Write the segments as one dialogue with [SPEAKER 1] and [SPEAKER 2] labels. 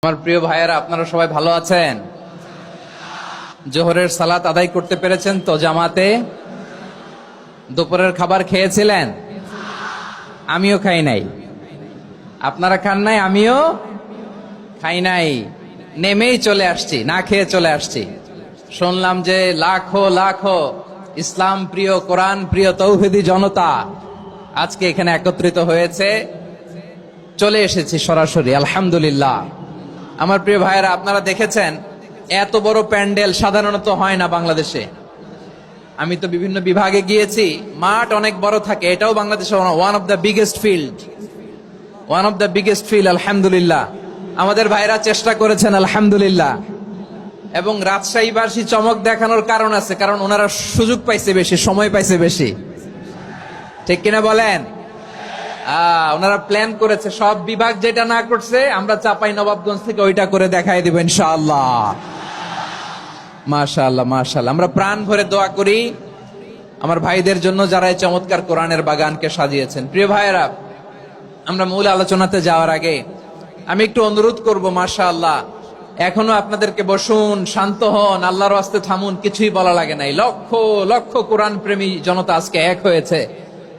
[SPEAKER 1] আমার প্রিয় ভাইয়েরা, আপনারা সবাই ভালো আছেন? জোহরের সালাত আদায় করতে পেরেছেন তো জামাতে? দুপুরের খাবার খেয়েছিলেন? আমিও খাই নাই। আপনারা খান নাই, আমিও খাই নাই। নেমেই চলে আসছি, না খেয়ে চলে আসছি। শুনলাম যে লাখো লাখো ইসলাম প্রিয়, কোরআন প্রিয় তৌহিদি জনতা আজকে এখানে একত্রিত হয়েছে। চলে এসেছি সরাসরি, আলহামদুলিল্লাহ। আমার প্রিয় ভাইয়েরা, আপনারা দেখেছেন এত বড় প্যান্ডেল সাধারণত হয় না বাংলাদেশে। আমি তো বিভিন্ন বিভাগে গিয়েছি, মাঠ অনেক বড় থাকে। এটাও বাংলাদেশে one of the biggest field, আলহামদুলিল্লাহ। আমাদের ভাইরা চেষ্টা করেছেন, আলহামদুলিল্লাহ। এবং রাজশাহীবাসী চমক দেখানোর কারণ আছে, কারণ ওনারা সুযোগ পাইছে বেশি, সময় পাইছে বেশি। ঠিক কিনা বলেন? ওনারা প্ল্যান করেছে, সব বিভাগ যেটা না করছে আমরা চাপাই নবাবগঞ্জ থেকে ওইটা করে দেখাই দিব ইনশাআল্লাহ। মাশাআল্লাহ, মাশাআল্লাহ। আমরা প্রাণ ভরে দোয়া করি আমার ভাইদের জন্য, যারা এই চমৎকার কোরআনের বাগানকে সাজিয়েছেন। প্রিয় ভাইয়েরা, আমরা মূল আলোচনাতে যাওয়ার আগে আমি একটু অনুরোধ করব, মাশাআল্লাহ, এখনো আপনাদেরকে বসুন, শান্ত হন, আল্লাহর ওয়াস্তে থামুন, কিছুই বলা লাগে নাই। লক্ষ লক্ষ কোরআন প্রেমী জনতা আজকে এক হয়েছে,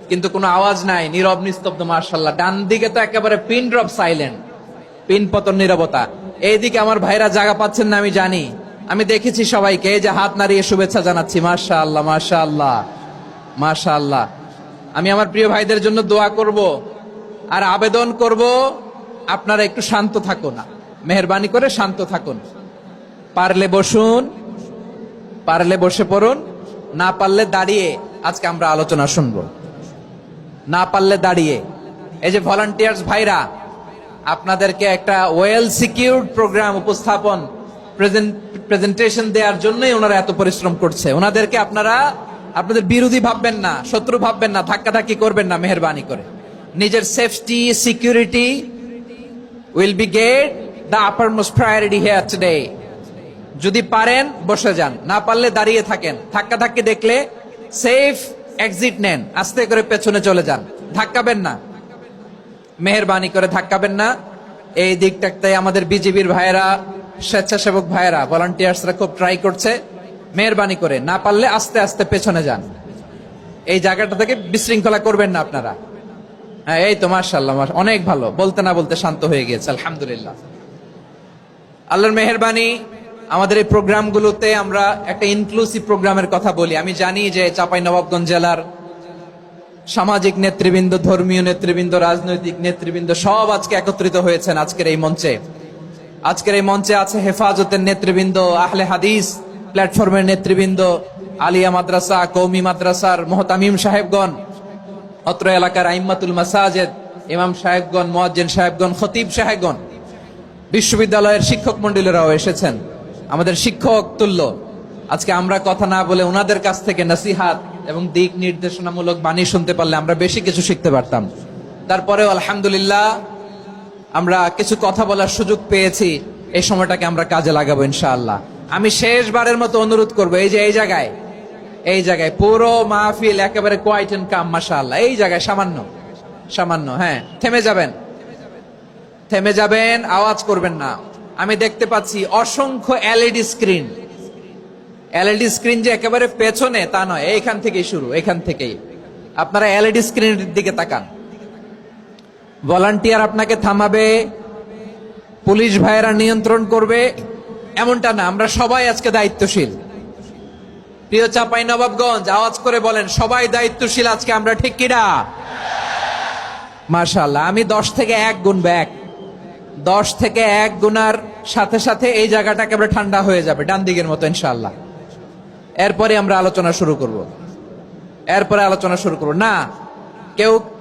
[SPEAKER 1] কিন্তু কোনো আওয়াজ নাই, নীরব নিস্তব্ধ। মাশাআল্লাহ। ডান দিকে তো একেবারে পিন ড্রপ সাইলেন্ট, পিন পতন নীরবতা। এইদিকে আমার ভাইরা জায়গা পাচ্ছেন না আমি জানি, আমি দেখেছি সবাইকে। এই যে হাত নাড়িয়ে শুভেচ্ছা জানাচ্ছি। মাশাআল্লাহ, মাশাআল্লাহ, মাশাআল্লাহ। আমি আমার প্রিয় ভাইদের জন্য দোয়া করব আর আবেদন করব, আপনারা একটু শান্ত থাকুন, মেহেরবানি করে শান্ত থাকুন। পারলে বসুন, পারলে বসে পড়ুন, না পারলে দাঁড়িয়ে আজকে আমরা আলোচনা শুনবো। না পারলে দাঁড়িয়ে। এই যে ভলান্টিয়ার্স ভাইরা, আপনাদেরকে একটা ওয়েল সিকিউরড প্রোগ্রাম উপস্থাপন, প্রেজেন্টেশন দেওয়ার জন্যই ওনারা এত পরিশ্রম করছে। ওনাদেরকে আপনারা আপনাদের বিরোধী ভাববেন না, শত্রু ভাববেন না, ধাক্কাধাক্কি করবেন না, মেহেরবানি করে। নিজের safety, security will be get the uppermost priority here today. যদি পারেন বসে যান, না পারলে দাঁড়িয়ে থাকেন। ধাক্কাধাক্কি দেখলে সেফ এক্সিট নেন, আস্তে করে পেছনে চলে যান, ধাক্কাবেন না, মেহেরবানি করে ধাক্কাবেন না। এই দিকটাতে আমাদের বিজিবির ভাইয়েরা, স্বেচ্ছাসেবক ভাইয়েরা, ভলান্টিয়ার্সরা খুব ট্রাই করছে। মেহেরবানি করে না পারলে আস্তে আস্তে পেছনে যান। এই জায়গাটা থেকে বিশৃঙ্খলা করবেন না আপনারা। হ্যাঁ, এই তো মাশাআল্লাহ, অনেক ভালো। বলতে না বলতে শান্ত হয়ে গিয়েছে, আলহামদুলিল্লাহ। আল্লাহর মেহেরবানি। আমাদের এই প্রোগ্রামগুলোতে আমরা একটা ইনক্লুসিভ প্রোগ্রামের কথা বলি। আমি জানি যে চাঁপাইনবাবগঞ্জ জেলার সামাজিক নেতৃবৃন্দ, ধর্মীয় নেতৃবৃন্দ, রাজনৈতিক নেতৃবৃন্দ সব আজকে একত্রিত হয়েছেন আজকের এই মঞ্চে। আজকের এই মঞ্চে আছে হেফাজতের নেতৃবৃন্দ, আহলে হাদিস প্ল্যাটফর্মের নেতৃবৃন্দ, আলিয়া মাদ্রাসা, কওমি মাদ্রাসার মুহতামিম সাহেবগণ, অত্র এলাকার আইম্মাতুল মাসাজিদ, ইমাম সাহেবগণ, মুয়াজ্জিন সাহেবগণ, খতিব সাহেবগণ, বিশ্ববিদ্যালয়ের শিক্ষক মন্ডলীরাও এসেছেন। আমাদের শিক্ষক তুল্য। আজকে আমরা কথা না বলে ওনাদের কাছ থেকে নসিহাত এবং দিক নির্দেশনামূলক বাণী শুনতে পারলে আমরা বেশি কিছু শিখতে পারতাম। তারপরেও আলহামদুলিল্লাহ আমরা কিছু কথা বলার সুযোগ পেয়েছি। এই সময়টাকে আমরা কাজে লাগাবো ইনশাআল্লাহ। আমি শেষবারের মতো অনুরোধ করবো, এই যে এই জায়গায় পুরো মাহফিল একেবারে কোয়াইট এন্ড কাম, মাশাআল্লাহ। এই জায়গায় সামান্য, হ্যাঁ, থেমে যাবেন, আওয়াজ করবেন না। আমি দেখতে পাচ্ছি অসংখ্য এলইডি স্ক্রিন, যে একেবারে পেছনে তা নয়, এইখান থেকেই শুরু, এখান থেকেই আপনারা এলইডি স্ক্রিনের দিকে তাকান। ভলান্টিয়ার আপনাকে থামাবে, পুলিশ ভাইয়েরা নিয়ন্ত্রণ করবে, এমনটা না। আমরা সবাই আজকে দায়িত্বশীল। প্রিয় চাঁপাইনবাবগঞ্জ, আওয়াজ করে বলেন, সবাই দায়িত্বশীল আজকে আমরা, ঠিক কিনা? মাশাআল্লাহ। আমি 10 থেকে 1 গুনবো। 10 থেকে 1 গুনার সাথে সাথে এই জায়গাটা একেবারে ঠান্ডা হয়ে যাবে, ডান দিকের মতো ইনশাআল্লাহ। এরপরে আমরা আলোচনা শুরু করব। না,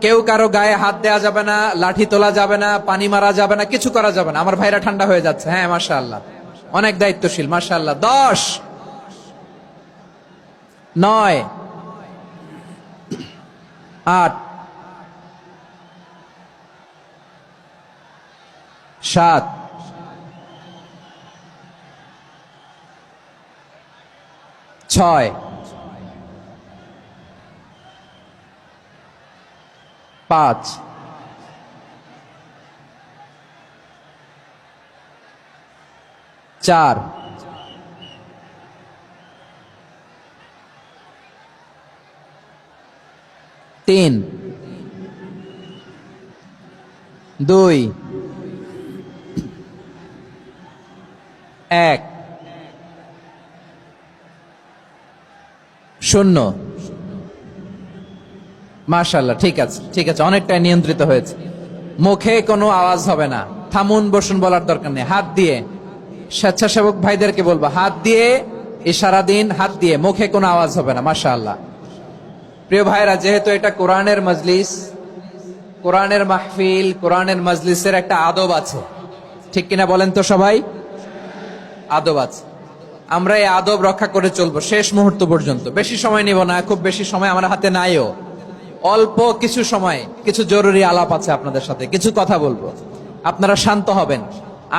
[SPEAKER 1] কেউ কারো গায়ে হাত দেওয়া যাবে না, লাঠি তোলা যাবে না, পানি মারা যাবে না, কিছু করা যাবে না। আমার ভাইরা ঠান্ডা হয়ে যাচ্ছে। হ্যাঁ, মাশাআল্লাহ, অনেক দায়িত্বশীল, মাশাআল্লাহ। 10, 9, 8, 7, 6, 5, 4, 3, 2, 1, 0। মাশাআল্লাহ, ঠিক আছে, ঠিক আছে, অনেকটাই নিয়ন্ত্রিত হয়েছে। মুখে কোনো আওয়াজ হবে না। থামুন, বসুন বলার দরকার নেই। হাত দিয়ে, স্বেচ্ছাসেবক ভাইদেরকে বলবো, হাত দিয়ে ইশারা দিন, হাত দিয়ে, মুখে কোনো আওয়াজ হবে না। মাশাআল্লাহ। প্রিয় ভাইরা, যেহেতু এটা কোরআনের মজলিস, কোরআনের মাহফিল, কোরআনের মজলিসের একটা আদব আছে, ঠিক কিনা বলেন তো সবাই? আদব আছে। আমরা এই আদব রক্ষা করে চলবো শেষ মুহূর্ত পর্যন্ত। বেশি সময় নিব না, খুব বেশি সময় আমার হাতে নাইও। অল্প কিছু সময় কিছু জরুরি আলাপ আছে আপনাদের সাথে, কিছু কথা বলবো। আপনারা শান্ত হবেন।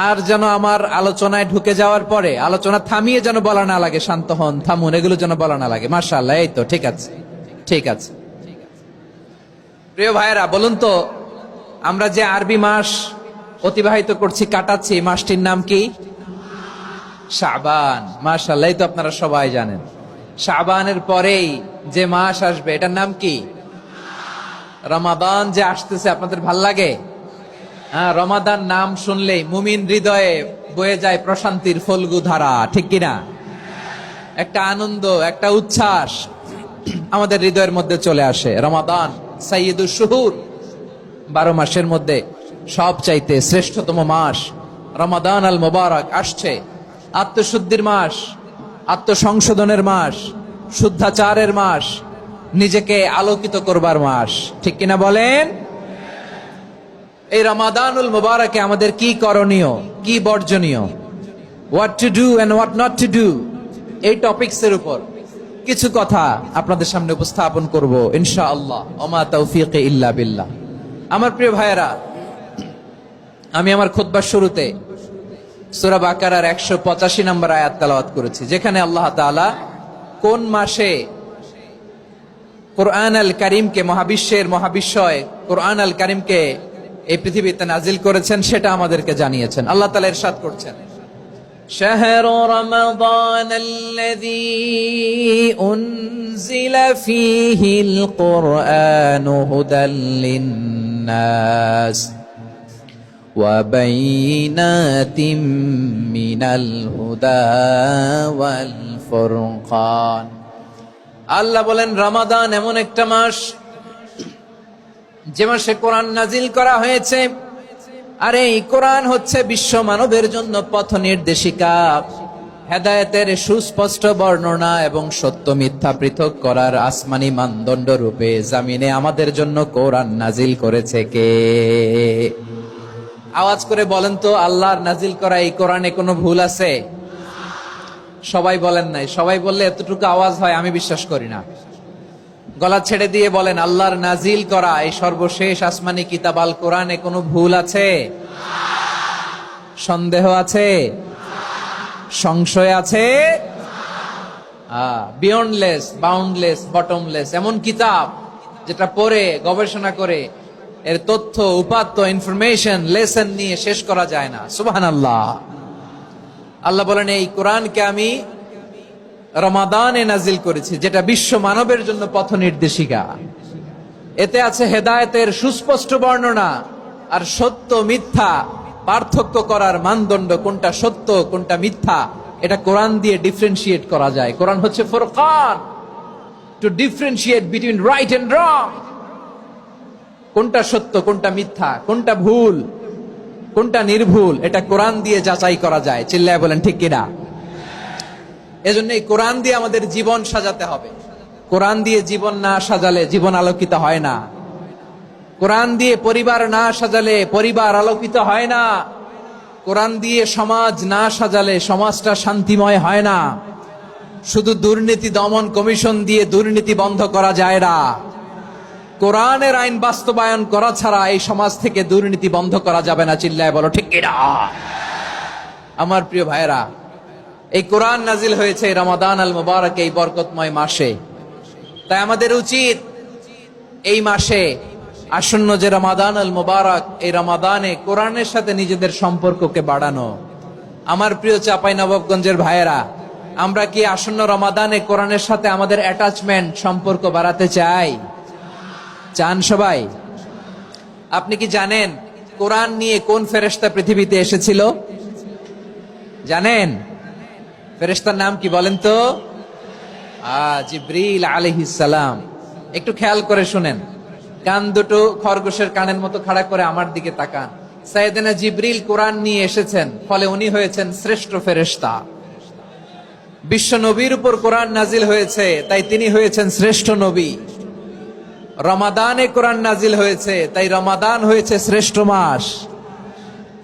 [SPEAKER 1] আর যেন আমার আলোচনায় ঢুকে যাওয়ার পরে আলোচনা থামিয়ে যেন বলা না লাগে শান্ত হন, থামুন, এগুলো যেন বলা না লাগে। মাশাআল্লাহ, এই তো ঠিক আছে, ঠিক আছে। প্রিয় ভাইয়েরা, বলুন তো, আমরা যে আরবি মাস অতিবাহিত করছি, কাটাচ্ছি, মাসটির নাম কি? শাবান। মাশাআল্লাহ, এই তো আপনারা সবাই জানেন। শাবানের পরেই যে মাস আসবে, এটার নাম কি? রমাদান। যে আসতেছে, আপনাদের ভাল লাগে? হ্যাঁ, রমাদান নাম শুনলেই মুমিন হৃদয়ে বয়ে যায় প্রশান্তির ফল্গু ধারা, ঠিক কিনা? একটা আনন্দ, একটা উচ্ছ্বাস আমাদের হৃদয়ের মধ্যে চলে আসে। রমাদান সাইয়্যিদুশ শুহুর, 12 মাসের মধ্যে সবচাইতে শ্রেষ্ঠতম মাস রমাদান আল মুবারক আসছে। আত্মশুদ্ধির মাস, আত্মসংশোধনের মাস, শুদ্ধাচারের মাস, নিজেকে আলোকিত করবার মাস, ঠিক কিনা বলেন? এই রমাদানুল মুবারকে আমাদের কি করণীয়, কি বর্জনীয়, what to do and what not to do, এই টপিকসের উপর কিছু কথা আপনাদের সামনে উপস্থাপন করব ইনশাআল্লাহ। ওমা তাওফীকি ইল্লা বিল্লাহ। আমার প্রিয় ভাইয়েরা, আমি আমার খুতবার শুরুতে সূরা বাকারার 185 নম্বর আয়াত তেলাওয়াত করেছি, যেখানে আল্লাহ তাআলা কোন মাসে কোরআন আল কারীমকে, মহাবিশ্বের মহাবিশ্বয় কোরআন আল কারীমকে এই পৃথিবীতে নাজিল করেছেন সেটা আমাদেরকে জানিয়েছেন। আল্লাহ তাআলা ইরশাদ করছেন, শাহরু রমাদান আল্লাযী উনজিলা ফীহিল কুরআনু হুদাল লিন-নাস ওয়া বাইনাতিম মিনাল হুদা ওয়াল ফুরকান। আল্লাহ বলেন, রমাদান এমন একটা মাস যে মাসে কোরআন নাজিল করা হয়েছে। আর এই কোরআন হচ্ছে বিশ্ব মানবের জন্য পথ নির্দেশিকা, হেদায়েতের সুস্পষ্ট বর্ণনা এবং সত্য মিথ্যা পৃথক করার আসমানি মানদণ্ড রূপে জামিনে আমাদের জন্য কোরআন নাজিল করেছে কে? আওয়াজ করে বলেন তো, আল্লাহর নাজিল করা এই কোরআনে কোনো ভুল আছে? সবাই বলেন নাই। সবাই বললে এতটুকু আওয়াজ হয় আমি বিশ্বাস করি না। গলা ছেড়ে দিয়ে বলেন, আল্লাহর নাজিল করা এই সর্বশেষ আসমানি কিতাব আল কোরআনে কোনো ভুল আছে? সন্দেহ আছে? সংশয় আছে? বিয়ন্ডলেস, বাউন্ডলেস, বটমলেস, এমন কিতাব যেটা পড়ে গবেষণা করে এর তথ্য, উপাত্ত, ইনফরমেশন, লেসন নিয়ে শেষ করা যায় না। সুবহানাল্লাহ। আল্লাহ বলেন, এই কোরআনকে আমি রমাদানে নাজিল করেছি, যেটা বিশ্ব মানবের জন্য পথ নির্দেশিকা। এতে আছে হেদায়েতের সুস্পষ্ট বর্ণনা আর সত্য মিথ্যা পার্থক্য করার মানদণ্ড, কোনটা সত্য কোনটা মিথ্যা এটা কোরআন দিয়ে ডিফারেন্সিয়েট করা যায়। কোরআন হচ্ছে ফুরকান, to differentiate between right and wrong. কোনটা সত্য, কোনটা মিথ্যা, কোনটা ভুল, কোনটা নির্ভুল, এটা কোরআন দিয়ে যাচাই করা যায়। চিল্লায় বলেন ঠিক কিনা? এজন্য এই কোরআন দিয়ে আমাদের জীবন সাজাতে হবে। কোরআন দিয়ে জীবন না সাজালে জীবন আলোকিত হয় না। কোরআন দিয়ে পরিবার না সাজালে পরিবার আলোকিত হয় না। কোরআন দিয়ে সমাজ না সাজালে সমাজটা শান্তিময় হয় না। শুধু দুর্নীতি দমন কমিশন দিয়ে দুর্নীতি বন্ধ করা যায় না। কোরআনের আইন বাস্তবায়ন করা ছাড়া এই সমাজ থেকে দুর্নীতি বন্ধ করা যাবে না। চিল্লায় বলো ঠিক কিনা? আমার প্রিয় ভাইয়েরা, এই কোরআন নাজিল হয়েছে রমাদান আল মুবারক, এই বরকতময় মাসে। তাই আমাদের উচিত এই মাসে আসন্ন যে রমাদান আল মুবারক, এই রমাদানে কোরআনের সাথে নিজেদের সম্পর্ককে বাড়ানো। আমার প্রিয় চাপাই নবাবগঞ্জের ভাইয়েরা, আমরা কি আসন্ন রমাদানে কোরআনের সাথে আমাদের অ্যাটাচমেন্ট সম্পর্ক বাড়াতে চাই? চান সবাই? আপনি কি জানেন কোরআন নিয়ে কোন ফেরেশতা পৃথিবীতে এসেছিল? জানেন ফেরেশতার নাম কি বলেন তো? জিবরিল আলাইহিস সালাম। একটু খেয়াল করে শুনেন, কান দুটো খরগোশের কানের মতো খাড়া করে আমার দিকে তাকান। সাইয়েদনা জিবরিল কোরআন নিয়ে এসেছেন, ফলে উনি হয়েছেন শ্রেষ্ঠ ফেরেশতা। বিশ্ব নবীর উপর কোরআন নাজিল হয়েছে, তাই তিনি হয়েছেন শ্রেষ্ঠ নবী। রমাদানে কোরআন নাজিল হয়েছে, তাই রমাদান হয়েছে শ্রেষ্ঠ মাস।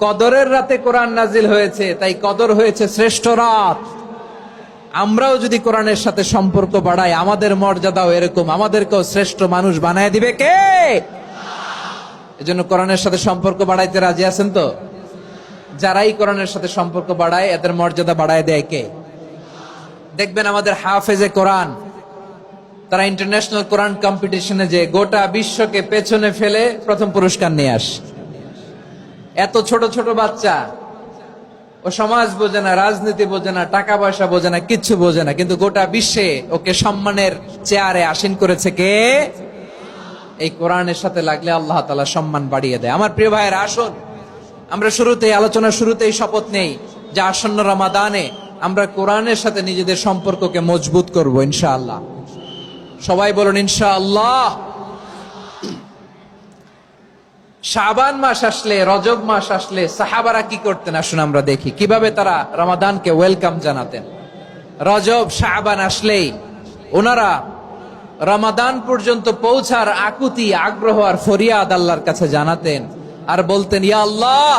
[SPEAKER 1] কদরের রাতে কোরআন নাজিল হয়েছে, তাই কদর হয়েছে শ্রেষ্ঠ রাত। আমরাও যদি কোরআনের সাথে সম্পর্ক বাড়াই, আমাদের মর্যাদাও এরকম, আমাদেরকেও শ্রেষ্ঠ মানুষ বানায় দিবে কে? এজন্য কোরআনের সাথে সম্পর্ক বাড়াইতে রাজি আছেন তো? যারাই কোরআনের সাথে সম্পর্ক বাড়ায়, এদের মর্যাদা বাড়ায় দেয় কে? দেখবেন আমাদের হাফেজে কোরআন, তারা ইন্টারন্যাশনাল কোরআন কম্পিটিশনে যে গোটা বিশ্বকে পেছনে ফেলে প্রথম পুরস্কার নিয়ে আসে। এত ছোট ছোট বাচ্চা, ও সমাজ বোঝে না, রাজনীতি বোঝে না, টাকা পয়সা বোঝে না, কিচ্ছু বোঝে না, কিন্তু গোটা বিশ্বে ওকে সম্মানের চেয়ারে আসীন করেছে কে? এই কোরআনের সাথে লাগলে আল্লাহ তাআলা সম্মান বাড়িয়ে দেয়। আমার প্রিয় ভাইয়েরা, আসুন আমরা আলোচনার শুরুতেই শপথ নেই যে আসন্ন রমাদানে আমরা কোরআনের সাথে নিজেদের সম্পর্ককে মজবুত করব ইনশাআল্লাহ। সবাই বলুন ইনশাআল্লাহ। শাবান মাস আসলে, রজব মাস আসলে সাহাবারা কি করতেন আসুন আমরা দেখি কিভাবে তারা রমাদানকে ওয়েলকাম জানাতেন। রজব শাবান আসলেই ওনারা রমাদান পর্যন্ত পৌঁছার আকুতি, আগ্রহ আর ফরিয়াদ আল্লাহর কাছে জানাতেন আর বলতেন, ইয়া আল্লাহ,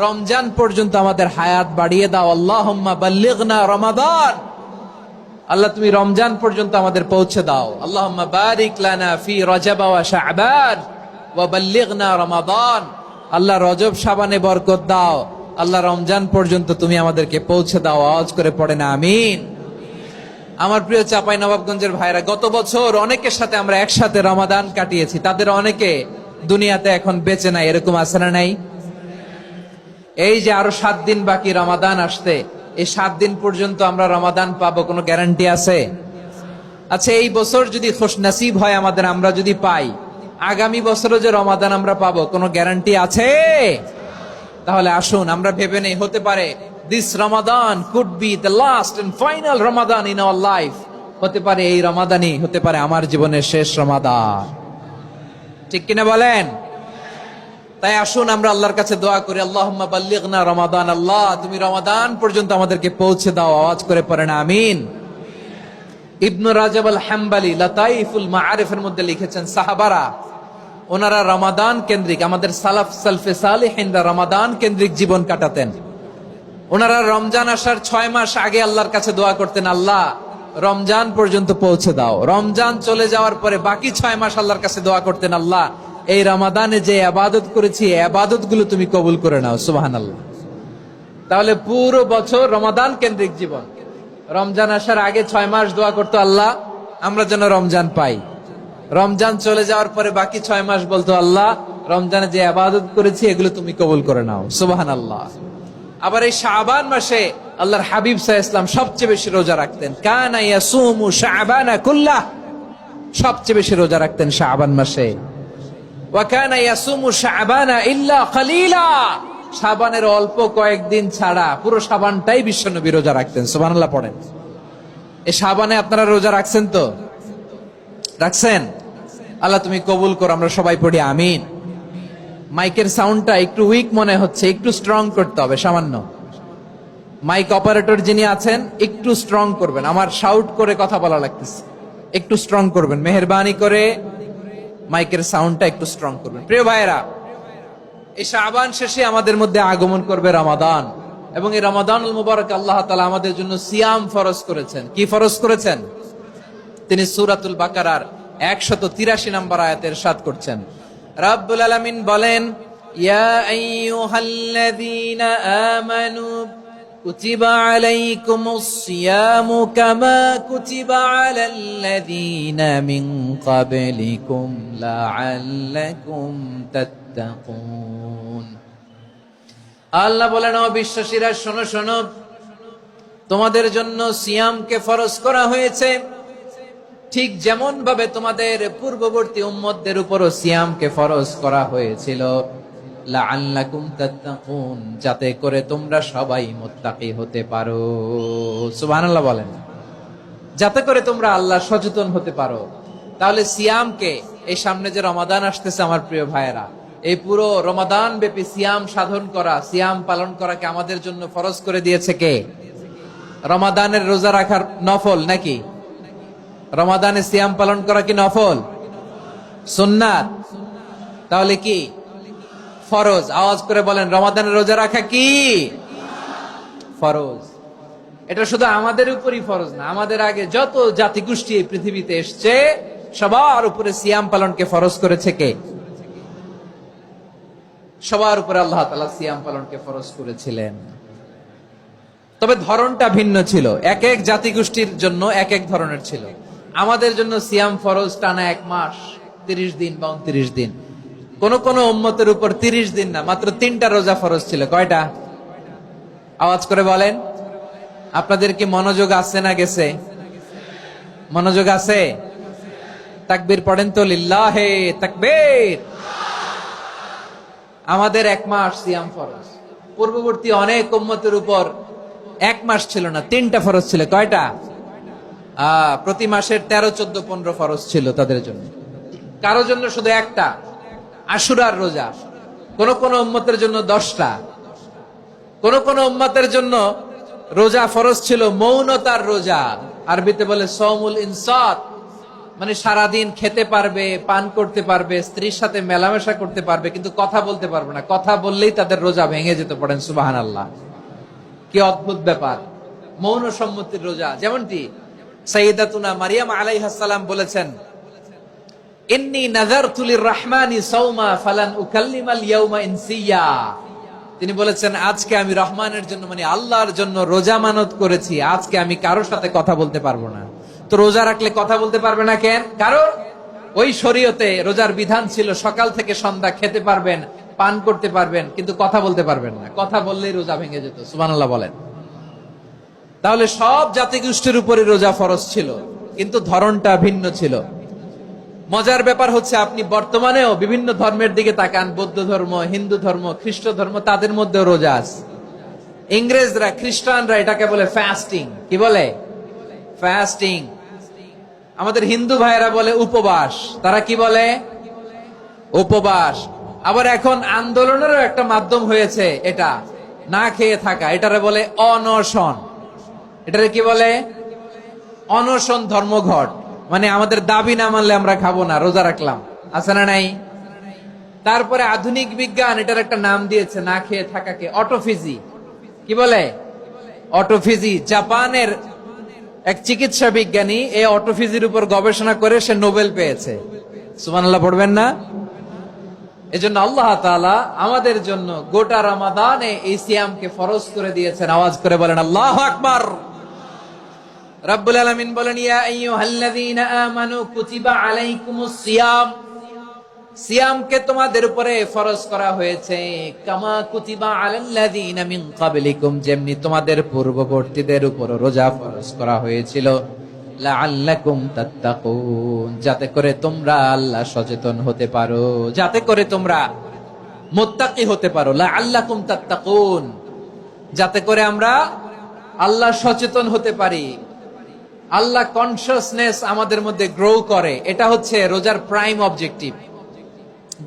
[SPEAKER 1] রমজান পর্যন্ত আমাদের হায়াত বাড়িয়ে দাও। আল্লাহুম্মা বাল্লিগনা রমাদান, আল্লাহ তুমি রমজান পর্যন্ত আমাদের পৌঁছে দাও। আল্লাহুম্মা বারিক লানা ফি রজব ওয়া শাবান ওয়া বাল্লিগনা রমাদান, আল্লাহ রজব শাবানে বরকত দাও, আল্লাহ রমজান পর্যন্ত তুমি আমাদেরকে পৌঁছে দাও। আওয়াজ করে পড়েন আমিন। আমার প্রিয় চাপাই নবাবগঞ্জের ভাইরা, গত বছর অনেকের সাথে আমরা একসাথে রমাদান কাটিয়েছি, তাদের অনেকে দুনিয়াতে এখন বেঁচে নাই, এরকম আছে না নাই? এই যে আরো 7 দিন বাকি রমাদান আসতে, এই 7 দিন পর্যন্ত আমরা রমাদান পাবো, কোনো গ্যারান্টি আছে? আচ্ছা, এই বছর যদি খুশনসিব হয় আমাদের, আমরা যদি পাই, আগামী বছরও যে রমাদান আমরা পাবো, কোনো গ্যারান্টি আছে? তাহলে আসুন আমরা ভেবে নেই, হতে পারে this Ramadan could be the last and final Ramadan in our life. হতে পারে এই রমাদানই হতে পারে আমার জীবনের শেষ রমাদান। ঠিক কিনা বলেন? তাই আসুন আমরা আল্লাহর কাছে দোয়া করি, আল্লাহুম্মা বাল্লিগনা রমাদান, আল্লাহ তুমি রমাদান পর্যন্ত আমাদেরকে পৌঁছে দাও। আওয়াজ করে পড়েন আমিন। ইবনু রাজব আল হাম্বলি লাতাইফুল মাআরিফের মধ্যে লিখেছেন, সাহাবারা ওনারা রমাদান কেন্দ্রিক, আমাদের সালাফ সালফে সালেহিনরা রমাদান কেন্দ্রিক জীবন কাটাতেন। ওনারা রমজান আসার 6 মাস আগে আল্লাহর কাছে দোয়া করতেন, আল্লাহ রমজান পর্যন্ত পৌঁছে দাও। রমজান চলে যাওয়ার পরে বাকি 6 মাস আল্লাহর কাছে দোয়া করতেন, আল্লাহ এই রমাদানে যে ইবাদত করেছি, ইবাদত গুলো তুমি কবুল করে নাও। সুবহানাল্লাহ। তাহলে পুরো বছর রমাদান কেন্দ্রিক জীবন। রমজান আসার আগে 6 মাস দোয়া করতো, আল্লাহ আমরা যেন রমজান পাই। রমজান চলে যাওয়ার পরে বাকি 6 মাস বলতো, আল্লাহ রমজানে যে ইবাদত করেছি এগুলো তুমি কবুল করে নাও। সুবহানাল্লাহ। আবার এই শাবান মাসে আল্লাহর হাবিব সাল্লাল্লাহু আলাইহি ওয়াসাল্লাম সবচেয়ে বেশি রোজা রাখতেন। কানা ইয়াসুমু শাবানা কুল্লাহ, সবচেয়ে বেশি রোজা রাখতেন শাবান মাসে। ওয়া কানা ইয়াসুমু শাবানা ইল্লা কালিলা, শাবানের অল্প কয়েকদিন ছাড়া পুরো শাবানটাই বিশ্বনবী রোজা রাখতেন। সুবহানাল্লাহ পড়েন। এই শাবানে আপনারা রোজা রাখছেন তো? রাখছেন? আল্লাহ তুমি কবুল করো, আমরা সবাই পড়ি আমিন। মাইকের সাউন্ডটা একটু উইক মনে হচ্ছে, একটু স্ট্রং করতে হবে সামান্য। মাইক অপারেটর যিনি আছেন একটু স্ট্রং করবেন, আমার শাউট করে কথা বলা লাগতেছে, একটু স্ট্রং করবেন মেহেরবানি করে, মাইকের সাউন্ডটা একটু স্ট্রং করবেন। প্রিয় ভাইয়েরা, এই শাবান শেষে আমাদের মধ্যে আগমন করবে রমাদান, এবং এই রমাদানুল মুবারক আল্লাহ তাআলা আমাদের জন্য সিয়াম ফরজ করেছেন। কি ফরজ করেছেন? তিনি সূরাতুল বাকারার 183 নম্বর আয়াতে ইরশাদ করছেন, রাব্বুল আলামিন বলেন, ইয়া আইয়ুহাল্লাযীনা আমানু কুতিবা আলাইকুমুস সিয়ামু কামা কুতিবা আলাল্লাযীনা মিন ক্বাবলিকুম লাআল্লাকুম তাত্তাকুন। আল্লাহ বলেন, ও বিশ্বাসীরা শোনো শোনো, তোমাদের জন্য সিয়ামকে ফরজ করা হয়েছে, ঠিক যেমন ভাবে তোমাদের পূর্ববর্তী উম্মতদের উপরও সিয়ামকে ফরজ করা হয়েছিল, লাআল্লাকুম তাত্তাকুন, যাতে করে তোমরা সবাই মুত্তাকি হতে পারো। সুবহানাল্লাহ বলেন, যাতে করে তোমরা আল্লাহ সচেতন হতে পারো। তাহলে সিয়ামকে, এই সামনে যে রমাদান আসতেছে আমার প্রিয় ভাইয়েরা, এই পুরো রমাদান ব্যাপী সিয়াম সাধন করা, সিয়াম পালন করাকে আমাদের জন্য ফরজ করে দিয়েছে কে? রমাদানের রোজা রাখার নফল নাকি? রমাদানে সিয়াম পালন করা কি নফল? সুন্নাত? তাহলে কি ফরজ? আওয়াজ করে বলেন, রমাদানের রোজা রাখা কি ফরজ? এটা শুধু আমাদের উপরই ফরজ না, আমাদের আগে যত জাতিগোষ্ঠী এই পৃথিবীতে এসছে সবার উপরে সিয়াম পালনকে ফরজ করেছে কে? সবার উপরে আল্লাহ তাআলা সিয়াম পালনকে ফরজ করেছিলেন। তবে ধরনটা ভিন্ন ছিল, এক এক জাতিগোষ্ঠীর জন্য এক এক ধরনের ছিল। আমাদের জন্য সিয়াম ফরজ টানা 1 মাস 30 দিন বা 29 দিন। কোন কোন উম্মতের উপর 30 দিন না, মাত্র 3টা রোজা ফরজ ছিল। কয়টা? আওয়াজ করে বলেন। আপনাদের কি মনোযোগ আছে না গেছে? মনোযোগ আছে? তাকবীর পড়েন তো, লিল্লাহে তাকবীর। আমাদের 1 মাস সিয়াম ফরজ, পূর্ববর্তী অনেক উম্মতের উপর 1 মাস ছিল না, 3টা ফরজ ছিল। কয়টা? প্রতি মাসের 13, 14, 15 ফরজ ছিল তাদের জন্য। কারো জন্য শুধু একটা, আশুরার রোজা। কোন কোন উম্মতের জন্য 10টা। কোন কোন উম্মতের জন্য রোজা ফরজ ছিল মৌনতার রোজা, আরবিতে বলে সওমুল ইনসাত, মানে সারাদিন খেতে পারবে, পান করতে পারবে, স্ত্রীর সাথে মেলামেশা করতে পারবে, কিন্তু কথা বলতে পারবে না। কথা বললেই তাদের রোজা ভেঙে যেত। পড়েন সুবহানাল্লাহ। কি অদ্ভুত ব্যাপার! মৌন সম্মতির রোজা। যেমনটি সাইয়্যিদাতুনা মারিয়াম আলাইহাস সালাম বলেছেন, ইন্নী নাযারতু লির-রাহমানি সাওমা ফালান উকাল্লিমাল ইয়াওমা ইনসিয়া। তিনি বলেছেন, আজকে আমি রহমানের জন্য, মানে আল্লাহর জন্য রোজা মানত করেছি, আজকে আমি কারোর সাথে কথা বলতে পারবো না। তো রোজা রাখলে কথা বলতে পারবে না কেন? কারণ ওই শরীয়তে রোজার বিধান ছিল সকাল থেকে সন্ধ্যা খেতে পারবেন, পান করতে পারবেন, কিন্তু কথা বলতে পারবেন না। কথা বললেই রোজা ভেঙে যেত। সুবহানাল্লাহ বলেন। তাহলে সব জাতিগোষ্ঠীর উপরে রোজা ফরজ ছিল, কিন্তু ধরনটা ভিন্ন ছিল। মজার ব্যাপার হচ্ছে, আপনি বর্তমানেও বিভিন্ন ধর্মের দিকে তাকান, বৌদ্ধ ধর্ম, হিন্দু ধর্ম, খ্রিস্ট ধর্ম, তাদের মধ্যেও রোজা আছে। ইংরেজরা, খ্রিস্টানরা এটাকে বলে ফাস্টিং। কি বলে? ফাস্টিং। আমাদের হিন্দু ভাইয়েরা বলে উপবাস। তারা কি বলে? উপবাস। আবার এখন আন্দোলনেরও একটা মাধ্যম হয়েছে এটা, না খেয়ে থাকা। এটারে বলে অনশন। এটারে কি বলে? অনশন ধর্মঘট। মানে আমাদের দাবি না মানলে আমরা খাবো না, রোজা রাখলাম। আছে না নাই? তারপরে আধুনিক বিজ্ঞান এটার একটা নাম দিয়েছে না খেয়ে থাকাকে, অটোফিজি। কি বলে? অটোফিজি। জাপানের এক চিকিৎসা বিজ্ঞানী এই অটোফিজির উপর গবেষণা করে সে নোবেল পেয়েছে। সুবহানাল্লাহ পড়বেন না? এজন্য আল্লাহ তাআলা আমাদের জন্য গোটা রমাদানে এই সিয়ামকে ফরজ করে দিয়েছেন। আওয়াজ করে বলেন আল্লাহু আকবার। রব্বুল আলামিন বলেন, ইয়া আইয়ুহাল্লাযীনা আমানু কুতিবা আলাইকুমুস সিয়াম। সিয়ামকে তোমাদের উপরে ফরজ করা হয়েছে, কামা কুতিবা আলাল্লাযীনা মিন ক্বাবলিকুম, যেমনি তোমাদের পূর্ববর্তীদের উপর রোজা ফরজ করা হয়েছিল, লাআল্লাকুম তাত্তাকুন, যাতে করে তোমরা আল্লাহ সচেতন হতে পারো, যাতে করে তোমরা মুত্তাকি হতে পারো। লাআল্লাকুম তাত্তাকুন, যাতে করে আমরা আল্লাহ সচেতন হতে পারি, আল্লাহ কনসিয়াসনেস আমাদের মধ্যে গ্রো করে। এটা হচ্ছে রোজার prime objective,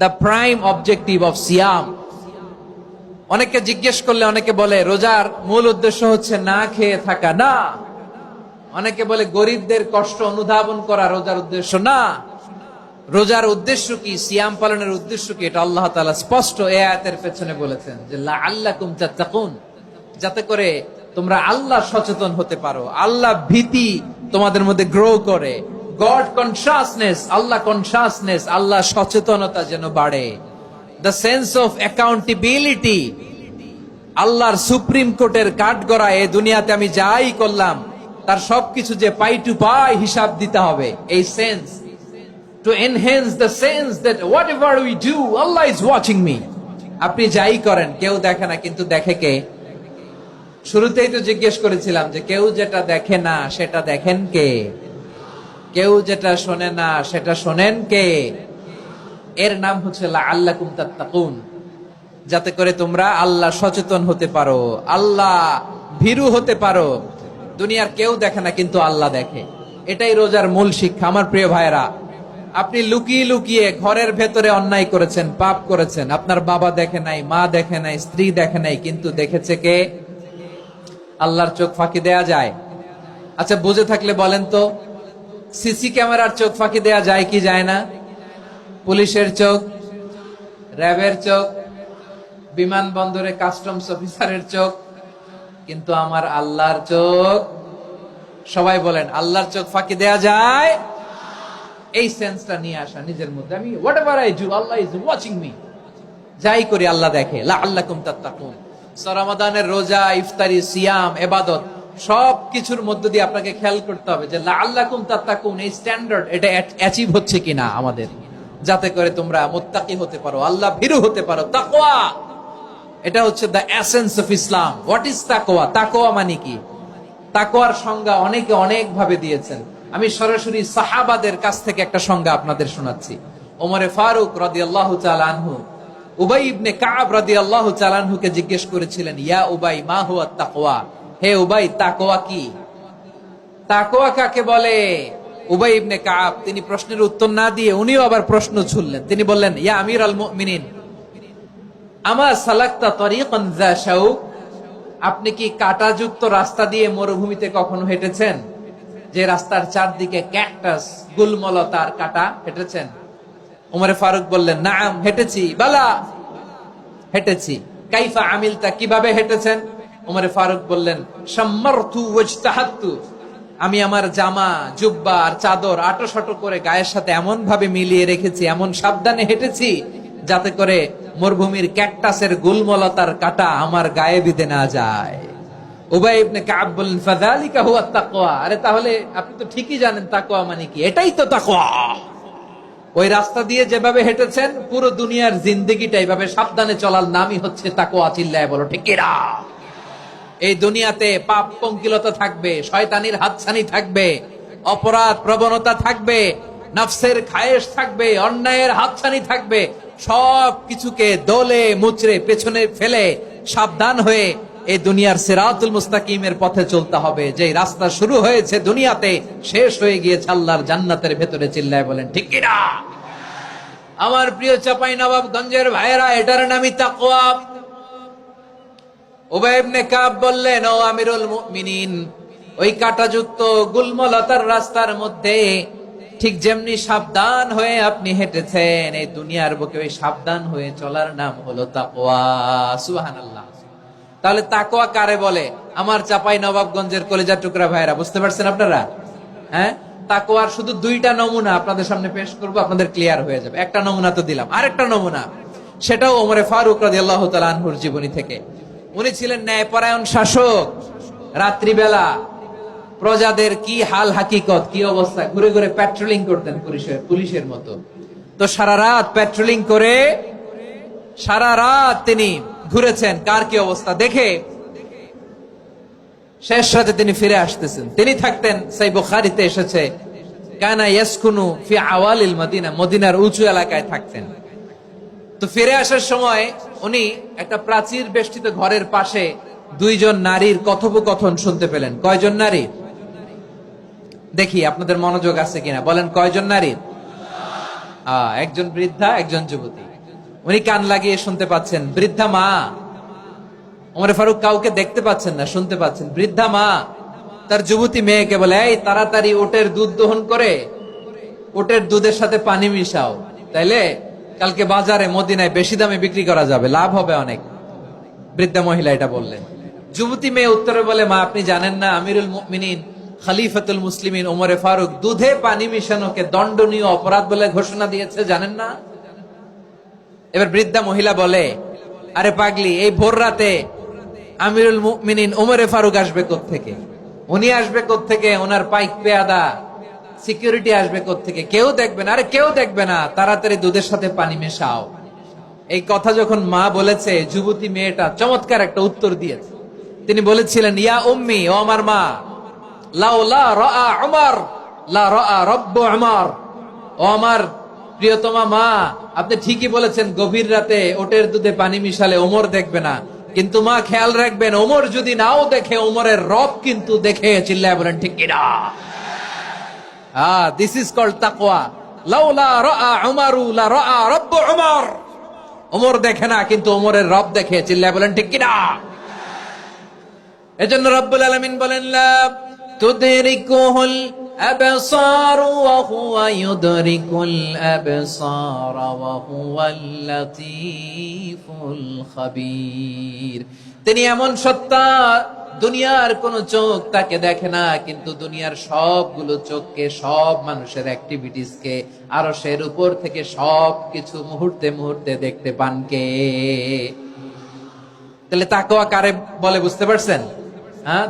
[SPEAKER 1] the prime objective of siyam. অনেকে জিজ্ঞেস করলে অনেকে বলে রোজার মূল উদ্দেশ্য হচ্ছে না খেয়ে থাকা। না। অনেকে বলে গরিবদের কষ্ট অনুধাবন করা রোজার উদ্দেশ্য। না। রোজার উদ্দেশ্য কি, সিয়াম পালনের উদ্দেশ্য কি, এটা আল্লাহ তাআলা স্পষ্ট এই আয়াতের পেছনে বলেছেন যে লাআল্লাকুম তাত্তাকুন, যাতে করে তোমরা আল্লাহ সচেতন হতে পারো, আল্লাহ ভীতি তোমাদের মধ্যে গ্রো করে, গড কনসিয়াসনেস, আল্লাহ কনসিয়াসনেস, আল্লাহ সচেতনতা যেন বাড়ে, দ্য সেন্স অফ অ্যাকাউন্টেবিলিটি। আল্লাহর সুপ্রিম কোর্টের কাঠগড়া এই দুনিয়াতে আমি যাই করলাম তার সবকিছু যে পাই টু পাই হিসাব দিতে হবে, এই sense, to enhance the sense that whatever we do Allah is watching me. আপনি যাই করেন কেউ দেখে না, কিন্তু দেখে কে? শুরুতেই তো জিজ্ঞেস করেছিলাম যে কেউ যেটা দেখে না সেটা দেখেন কে? কেউ যেটা শোনে না সেটা শোনেন কে? এর নাম হচ্ছে লাআল্লাকুম তাত্তাকুন, যাতে করে তোমরা আল্লাহ সচেতন হতে পারো, আল্লাহ ভীরু হতে পারো। দুনিয়ার কেউ দেখে না, কিন্তু আল্লাহ দেখে। এটাই রোজার মূল শিক্ষা। আমার প্রিয় ভাইরা, আপনি লুকিয়ে লুকিয়ে ঘরের ভেতরে অন্যায় করেছেন, পাপ করেছেন, আপনার বাবা দেখে নাই, মা দেখে নাই, স্ত্রী দেখে নাই, কিন্তু দেখেছে কে? আল্লাহর চোখ ফাঁকি দেয়া যায়? আচ্ছা, বুঝে থাকলে বলেন তো, সিসি ক্যামেরার চোখ ফাঁকি দেয়া যায় কি যায় না? পুলিশের চোখ, র্যাবের চোখ, বিমানবন্দরে কাস্টমস অফিসারের চোখ, কিন্তু আমার আল্লাহর চোখ? সবাই বলেন, আল্লাহর চোখ ফাঁকি দেয়া যায়? এই সেন্সটা নিয়ে আসা নিজের মধ্যে, আমি whatever I do Allah is watching me, যাই করি আল্লাহ দেখে। লাআল্লাকুম তাত্তাকুন। রমাদানের রোজা, ইফতারি, সিয়াম, ইবাদত সব কিছুর মধ্য দিয়ে আপনাকে খেয়াল করতে হবে যে লাআল্লাকুম তাত্তাকুন এই স্ট্যান্ডার্ড এটা অ্যাচিভ হচ্ছে কিনা আমাদের, যাতে করে তোমরা মুত্তাকি হতে পারো, আল্লাহ ভীরু হতে পারো। তাকওয়া, এটা হচ্ছে the essence of Islam. What is তাকওয়া? তাকওয়া মানে কি? তাকওয়ার সংজ্ঞা অনেকে অনেক ভাবে দিয়েছেন। আমি সরাসরি সাহাবাদের কাছ থেকে একটা সংজ্ঞা আপনাদের শোনাচ্ছি। ওমরে ফারুক রাদিয়াল্লাহু তাআলা আনহু উবাই ইবনে কাব রাদিয়াল্লাহু তাআলা আনহুকে জিজ্ঞেস করেছিলেন, ইয়া উবাই মা হুয়া তাকওয়া? হে উবাই, তাকওয়া কি? তাকওয়া কাকে বলে? উবাই ইবনে কাব তিনি প্রশ্নের উত্তর না দিয়ে উনিও আবার প্রশ্ন ছুড়লেন। তিনি বললেন, ইয়া আমিরাল মুমিনিন, আমা সালাকতা তরিকান যা শাউক? আপনি কি কাঁটাযুক্ত রাস্তা দিয়ে মরুভূমিতে কখনো হেঁটেছেন? যে রাস্তার চারদিকে ক্যাকটাস, গুলমলতার কাঁটা, হেঁটেছেন? উমরে ফারুক বললেন, নাম, হেঁটেছি। বালা, হেঁটেছি। কাইফা আমিলতা, কিভাবে হেঁটেছেন? উমরে ফারুক বললেন, শাম্মারতু ওয়াজতাহাতু, আমি আমার জামা, জুব্বা আর চাদর আটোসাটো করে গায়ের সাথে এমন ভাবে মিলিয়ে রেখেছি, এমন সাবধানে হেঁটেছি যাতে করে মরুভূমির ক্যাকটাসের গুলমলতার কাঁটা আমার গায়ে বিঁধে না যায়। উবাই ইবনে কাব বললেন, ফাযালিকা হুয়া তাকওয়া। আরে তাহলে আপনি তো ঠিকই জানেন তাকওয়া মানে কি, এটাই তো তাকওয়া। ওই রাস্তা দিয়ে যেভাবে হেঁটেছেন, পুরো দুনিয়ার জিন্দেগিটা এইভাবে সাবধানে চলার নামই হচ্ছে তাকওয়া। চিল্লায় বলো ঠিক কিনা? এই দুনিয়াতে পাপ পঙ্কিলতা থাকবে, শয়তানির হাতছানি থাকবে, অপরাধ প্রবণতা থাকবে, নফসের খায়েশ থাকবে, অন্যায়ের হাতছানি থাকবে। সব কিছুকে দলে মুচড়ে পেছনে ফেলে সাবধান হয়ে এই দুনিয়ার সিরাতুল মুস্তাকিমের পথে চলতে হবে। যে রাস্তা শুরু হয়েছে দুনিয়াতে, শেষ হয়ে গিয়েছে আল্লাহর জান্নাতের ভেতরে। চিল্লায় বলেন ঠিক কিনা? আমার প্রিয় চাপাই নবাবগঞ্জের ভাইয়েরা, এটার নামই তাকওয়া। উবাই ইবনে কাব বললেন, ও আমিরুল মুমিনিন, ওই কাঁটাযুক্ত গুলমলতার রাস্তার মধ্যে ঠিক যেমনি সাবধান হয়ে আপনি হেঁটেছেন, এই দুনিয়ার বুকে ওই সাবধান হয়ে চলার নাম হলো তাকওয়া। সুবহানাল্লাহ। তাহলে তাকওয়া কারে বলে? আমার চাপাই নবাবগঞ্জের কলেজার টুকরা ভাইরা, বুঝতে পারছেন আপনারা? হ্যাঁ, তাকওয়ার শুধু দুইটা নমুনা আপনাদের সামনে পেশ করব, আপনাদের ক্লিয়ার হয়ে যাবে। একটা নমুনা তো দিলাম, আরেকটা নমুনা, সেটাও ওমরে ফারুক রাদিয়াল্লাহু তাআলা আনহুর জীবনী থেকে। উনি ছিলেন ন্যায়পরায়ণ শাসক। রাত্রিবেলা প্রজাদের কি হাল হাকিকত, কি অবস্থা, ঘুরে ঘুরে প্যাট্রোলিং করতেন পুলিশের মতো। তো সারা রাত প্যাট্রোলিং করে সারা রাত তিনি ঘুরেছেন কার কি অবস্থা দেখে। শেষ রাতে তিনি ফিরে আসতেছেন। তিনি থাকতেন, সেই বুখারীতে এসেছে, কানা ইয়াসকুনু ফি আওয়ালিল মদিনা, মদিনার উঁচু এলাকায় থাকতেন। তো ফিরে আসার সময় উনি একটা প্রাচীর বেষ্টিত ঘরের পাশে দুইজন নারীর কথোপকথন শুনতে পেলেন। কয়জন নারী? দেখি আপনাদের মনোযোগ আছে কিনা, বলেন কয়জন নারী? একজন বৃদ্ধা, একজন যুবতী। উনি কান লাগিয়ে শুনতে পাচ্ছেন। বৃদ্ধা মা, ওমরে ফারুক কাউকে দেখতে পাচ্ছেন না, শুনতে পাচ্ছেন। বৃদ্ধা মা তার যুবতী মেয়েকে বলে, এই তাড়াতাড়ি উটের দুধ দহন করে উটের দুধের সাথে পানি মিশাও, তাইলে কালকে বাজারে মদিনায় বেশি দামে বিক্রি করা যাবে, লাভ হবে অনেক। বৃদ্ধা মহিলা এটা বললেন। যুবতী মেয়ে উত্তরে বলে, মা আপনি জানেন না আমিরুল মুমিনিন খলিফাতুল মুসলিমিন ওমরে ফারুক দুধে পানি মিশানোকে দণ্ডনীয় অপরাধ বলে ঘোষণা দিয়েছে, জানেন না? এবার বৃদ্ধা মহিলা বলে, আরে পাগলি, এই ভোর রাতে আমিরুল মুমিনিন ওমরে ফারুক আসবে কোত্থেকে? উনি আসবে কোত্থেকে? ওনার পাইক পেয়াদা সিকিউরিটি আসবে কোত্থেকে? কেউ দেখবে না। আরে কেউ দেখবে না, তাড়াতাড়ি দুধের সাথে পানি মেশাও। এই কথা যখন মা বলেছে, যুবতী মেয়েটা চমৎকার একটা উত্তর দিয়েছে। তিনি বলেছিলেন, ইয়া উম্মি, ও আমার মা, লাউলা রাআ উমর লা রাআ রব্বু উমর। ও আমার প্রিয়তমা মা, আপনি ঠিকই বলেছেন, গভীর রাতে ওটের দুধে পানি মিশালে ওমর দেখবে না, কিন্তু মা খেয়াল রাখবেন, ওমর যদি নাও দেখে, ওমরের রব কিন্তু দেখে। চিল্লায় বলেন ঠিক কিনা? দিস ইজ কল্ড তাকওয়া। লাউলা রাআ উমরু লা রাআ রব্বু উমর। ওমর দেখে না, কিন্তু ওমরের রব দেখে। চিল্লায় বলেন ঠিক কিনা? এজন্য রব্বুল আলামিন বলেন, লা তুদরিকুহুল আবসার ওয়া হুয়া ইউদরিকুল আবসার ওয়া হুয়াল লাতীফুল খাবীর। তিনি এমন সত্তা, দুনিয়ার কোন চোখ তাকে দেখে না, কিন্তু দুনিয়ার সবগুলো চোখকে, সব মানুষের অ্যাক্টিভিটিসকে, আরশের উপর থেকে সবকিছু মুহূর্তে মুহূর্তে দেখতে পান কে? তাহলে তাকওয়া কারে বলে বুঝতে পারছেন?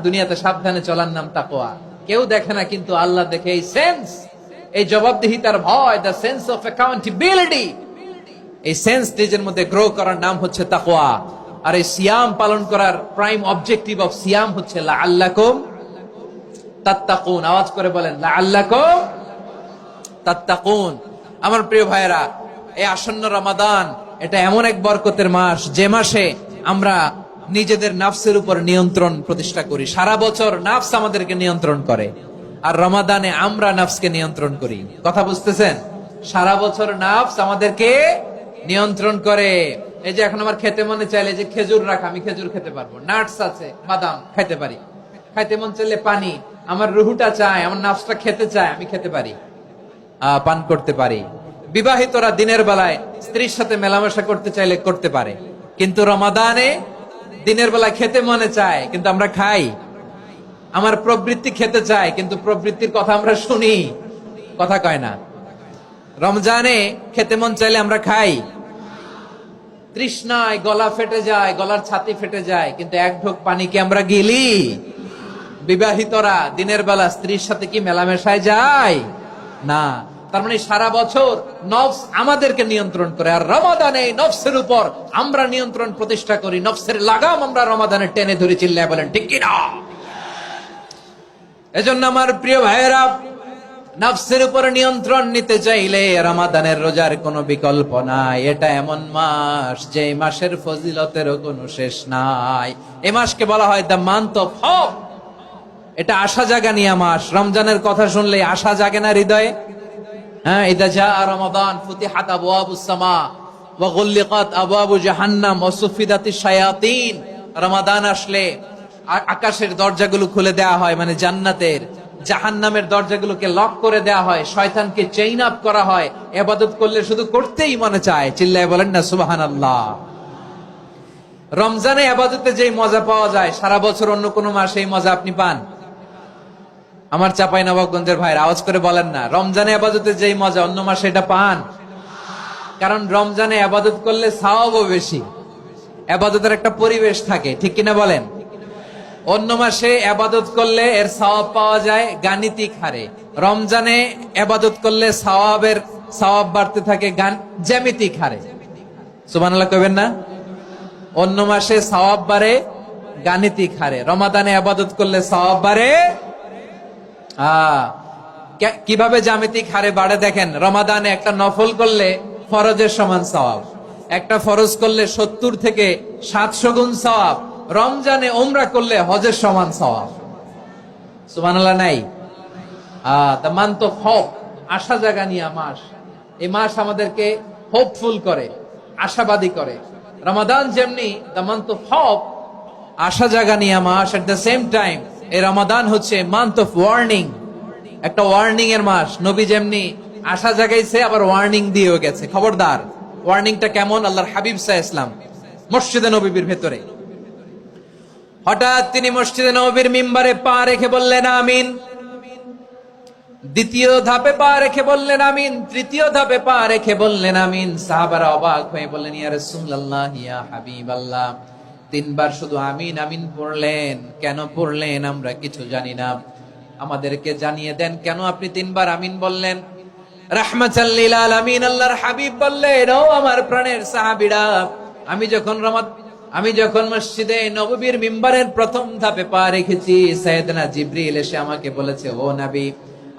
[SPEAKER 1] দুনিয়াতে সাবধানে চলার নাম তাকওয়া। কেউ দেখে না, কিন্তু আল্লাহ দেখে। এই সেন্স, এই জবাবদিহিতার ভয়, দ্য সেন্স অফ অ্যাকাউন্টেবিলিটি, এই সেন্স নিজের মধ্যে গ্রো করার নাম হচ্ছে তাকওয়া। আর এই সিয়াম পালন করার প্রাইম অবজেক্টিভ অফ সিয়াম হচ্ছে লাআল্লাকুম তাত্তাকুন। আওয়াজ করে বলেন, লাআল্লাকুম তাত্তাকুন। আমার প্রিয় ভাইয়েরা, এই আসন্ন রমাদান, এটা এমন এক বরকতের মাস, যে মাসে আমরা নিজেদের নাফসের উপর নিয়ন্ত্রণ প্রতিষ্ঠা করি। সারা বছর নাফস আমাদেরকে নিয়ন্ত্রণ করে, আর রমাদানে আমরা নাফসকে নিয়ন্ত্রণ করি। কথা বুঝতেছেন? সারা বছর নাফস আমাদেরকে নিয়ন্ত্রণ করে। এই যে এখন আমার খেতে মনে চাইলে, যে খেজুর রাখা, আমি খেজুর খেতে পারবো, নাটস আছে, বাদাম খাইতে পারি। খাইতে মন চাইলে পানি, আমার রুহুটা চায়, আমার নাফসটা খেতে চায়, আমি খেতে পারি, পান করতে পারি। বিবাহিতরা দিনের বেলায় স্ত্রীর সাথে মেলামেশা করতে চাইলে করতে পারে, কিন্তু রমাদানে দিনের বেলায় খেতে মনে চায়, কিন্তু আমরা খাই। আমার প্রবৃত্তি খেতে চায়, কিন্তু প্রবৃত্তির কথা আমরা শুনি, কথা কয় না। রমজানে খেতে মন চাইলে আমরা খাই, তৃষ্ণায় গলা ফেটে যায়, গলার ছাতি ফেটে যায়, কিন্তু এক ঢোক পানি কি আমরা গিলি? বিবাহিতরা দিনের বেলা স্ত্রীর সাথে কি মেলামেশায় যায়? না। তার মানে সারা বছর নফস আমাদেরকে নিয়ন্ত্রণ করে, আর রমাদানে নফসের উপর আমরা নিয়ন্ত্রণ প্রতিষ্ঠা করি। নফসের লাগাম আমরা রমাদানে টেনে ধরে। চিল্লায় বলেন ঠিক কিনা? এজন্য আমার প্রিয় ভাইয়েরা, নফসের উপর নিয়ন্ত্রণ নিতে চাইলে রমাদানের রোজার কোনো বিকল্প নাই। এটা এমন মাস, যে মাসের ফজিলতেরও কোনো শেষ নাই। এই মাসকে বলা হয় দ্য মান্থ অফ হোপ। এটা আশা জাগানিয়া মাস। রমজানের কথা শুনলে আশা জাগে না হৃদয়ে? ইদা জাআ রমাদান ফুতিহাত আবওয়াবুস সামা ওয়া গুল্লিকাত আবওয়াবু জাহান্নাম ওয়া সুফিদাতিশ শায়াতিন। রমাদান আসলে আকাশের দরজাগুলো খুলে দেওয়া হয়, মানে জান্নাতের। জাহান্নামের দরজাগুলোকে লক করে দেওয়া হয়, শয়তানকে চেইন আপ করা হয়। ইবাদত করলে শুধু করতেই মনে চায়। চিল্লায় বলেন না সুবহানাল্লাহ। রমজানে ইবাদতে যেই মজা পাওয়া যায়, সারা বছর অন্য কোন মাসে এই মজা আপনি পান? আমার চাঁপাইনবাবগঞ্জের ভাইরা আওয়াজ করে বলেন না, রমজানে ইবাদতে যেই মজা অন্য মাসে এটা পান? কারণ রমজানে ইবাদত করলে সওয়াবও বেশি, ইবাদতের একটা পরিবেশ থাকে, ঠিক কিনা বলেন? অন্য মাসে ইবাদত করলে এর সওয়াব পাওয়া যায় গাণিতিক হারে, রমজানে ইবাদত করলে সওয়াব বাড়তে থাকে জ্যামিতিক হারে। সুবহানাল্লাহ কইবেন না? অন্য মাসে সওয়াব বাড়ে গাণিতিক হারে, রমাদানে ইবাদত করলে সওয়াব বাড়ে কিভাবে জ্যামিতিক হারে বাড়ে দেখেন। রমাদানে একটা নফল করলে ফরজের সমান সওয়াব, একটা ফরজ করলে 70 থেকে 700 গুণ সওয়াব। রমজানে উমরা করলে হজের সমান সওয়াব। সুবহানাল্লাহ নাই? দ্য মান্থ অফ হোপ, আশা জাগানিয়া মাস। এই মাস আমাদেরকে হোপফুল করে, আশাবাদী করে। রমাদান যেমনি দ্য মান্থ অফ হোপ, আশা জাগানিয়া মাস, এট দ্য সেম টাইম এই রমাদান হচ্ছে মান্থ অফ ওয়ার্নিং, একটা ওয়ার্নিং এর মাস। নবী যেমনি আশা জাগাইছে, আবার ওয়ার্নিং দিয়েও গেছে, খবরদার। ওয়ার্নিংটা কেমন? আল্লাহর হাবিব সাল্লাল্লাহু আলাইহি ওয়াসাল্লাম মসজিদে নববীর ভেতরে, হঠাৎ তিনি মসজিদে নববীর মিম্বারে পা রেখে বললেন আমিন। দ্বিতীয় ধাপে পা রেখে বললেন আমিন, তৃতীয় ধাপে পা রেখে বললেন আমিন। সাহাবারা অবাক হয়ে বললেন, ইয়া রাসূলুল্লাহ, ইয়া হাবিবাল্লাহ, 3 বার শুধু আমিন আমিন পড়লেন, কেন পড়লেন আমরা কিছু জানি না, আমাদেরকে জানিয়ে দেন কেন আপনি 3 বার আমিন বললেন। রাহমাতাল লিল আলামিন। আল্লাহর হাবিব বললেন, ও আমার প্রাণের সাহাবীরা, আমি যখন মসজিদে নববীর মিম্বারের প্রথম ধাপে পা রেখেছি, সাইয়েদনা জিবরিল এসে আমাকে বলেছে, ও নবী,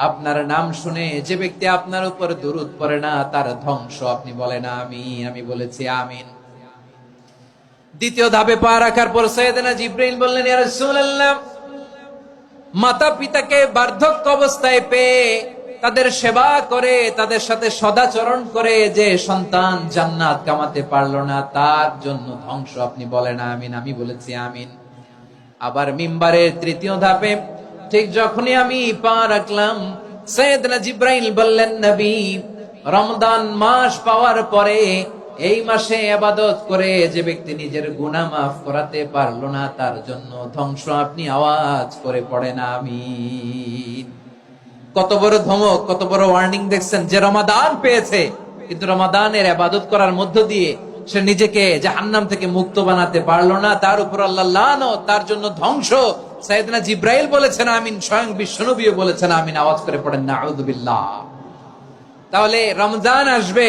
[SPEAKER 1] আপনার নাম শুনে যে ব্যক্তি আপনার উপর দুরূদ পড়ে না তার ধ্বংস। আপনি বলেন আমিন। আমি বলেছি আমিন। দ্বিতীয় ধাপে পা রাখার পর সাইয়েদনা জিবরিল বললেন, ইয়া রাসূলুল্লাহ, মাতা পিতাকে বার্ধক্য অবস্থায় পেয়ে তাদের সেবা করে, তাদের সাথে সদাচরণ করে যে সন্তান জান্নাত কামাতে পারলো না তার জন্য ধ্বংস। আপনি বলেন আমিন। আমি বলেছি আমিন। আবার মিম্বারের তৃতীয় ধাপে ঠিক যখনই আমি পা রাখলাম, সাইয়েদনা জিবরাইল বললেন, নবী, রমজান মাস পাওয়ার পরে এই মাসে ইবাদত করে যে ব্যক্তি নিজের গুনাহ মাফ করাতে পারলো না তার জন্য ধ্বংস। আপনি আওয়াজ করে পড়েন আমিন। কত বড় ধমক, কত বড় ওয়ার্নিং দেখছেন। যে রমাদান পেয়েছে কিন্তু রমাদানের ইবাদত করার মধ্য দিয়ে সে নিজেকে জাহান্নাম থেকে মুক্ত বানাতে পারলো না, তার উপর আল্লাহ লানত, তার জন্য ধ্বংস। সাইয়েদনা জিবরাইল বলেছেন আমিন, স্বয়ং বিশ্বনবীও বলেছেন আমিন। আওয়াজ করে পড়েন নাউযু বিল্লাহ। তাহলে রমজান আসবে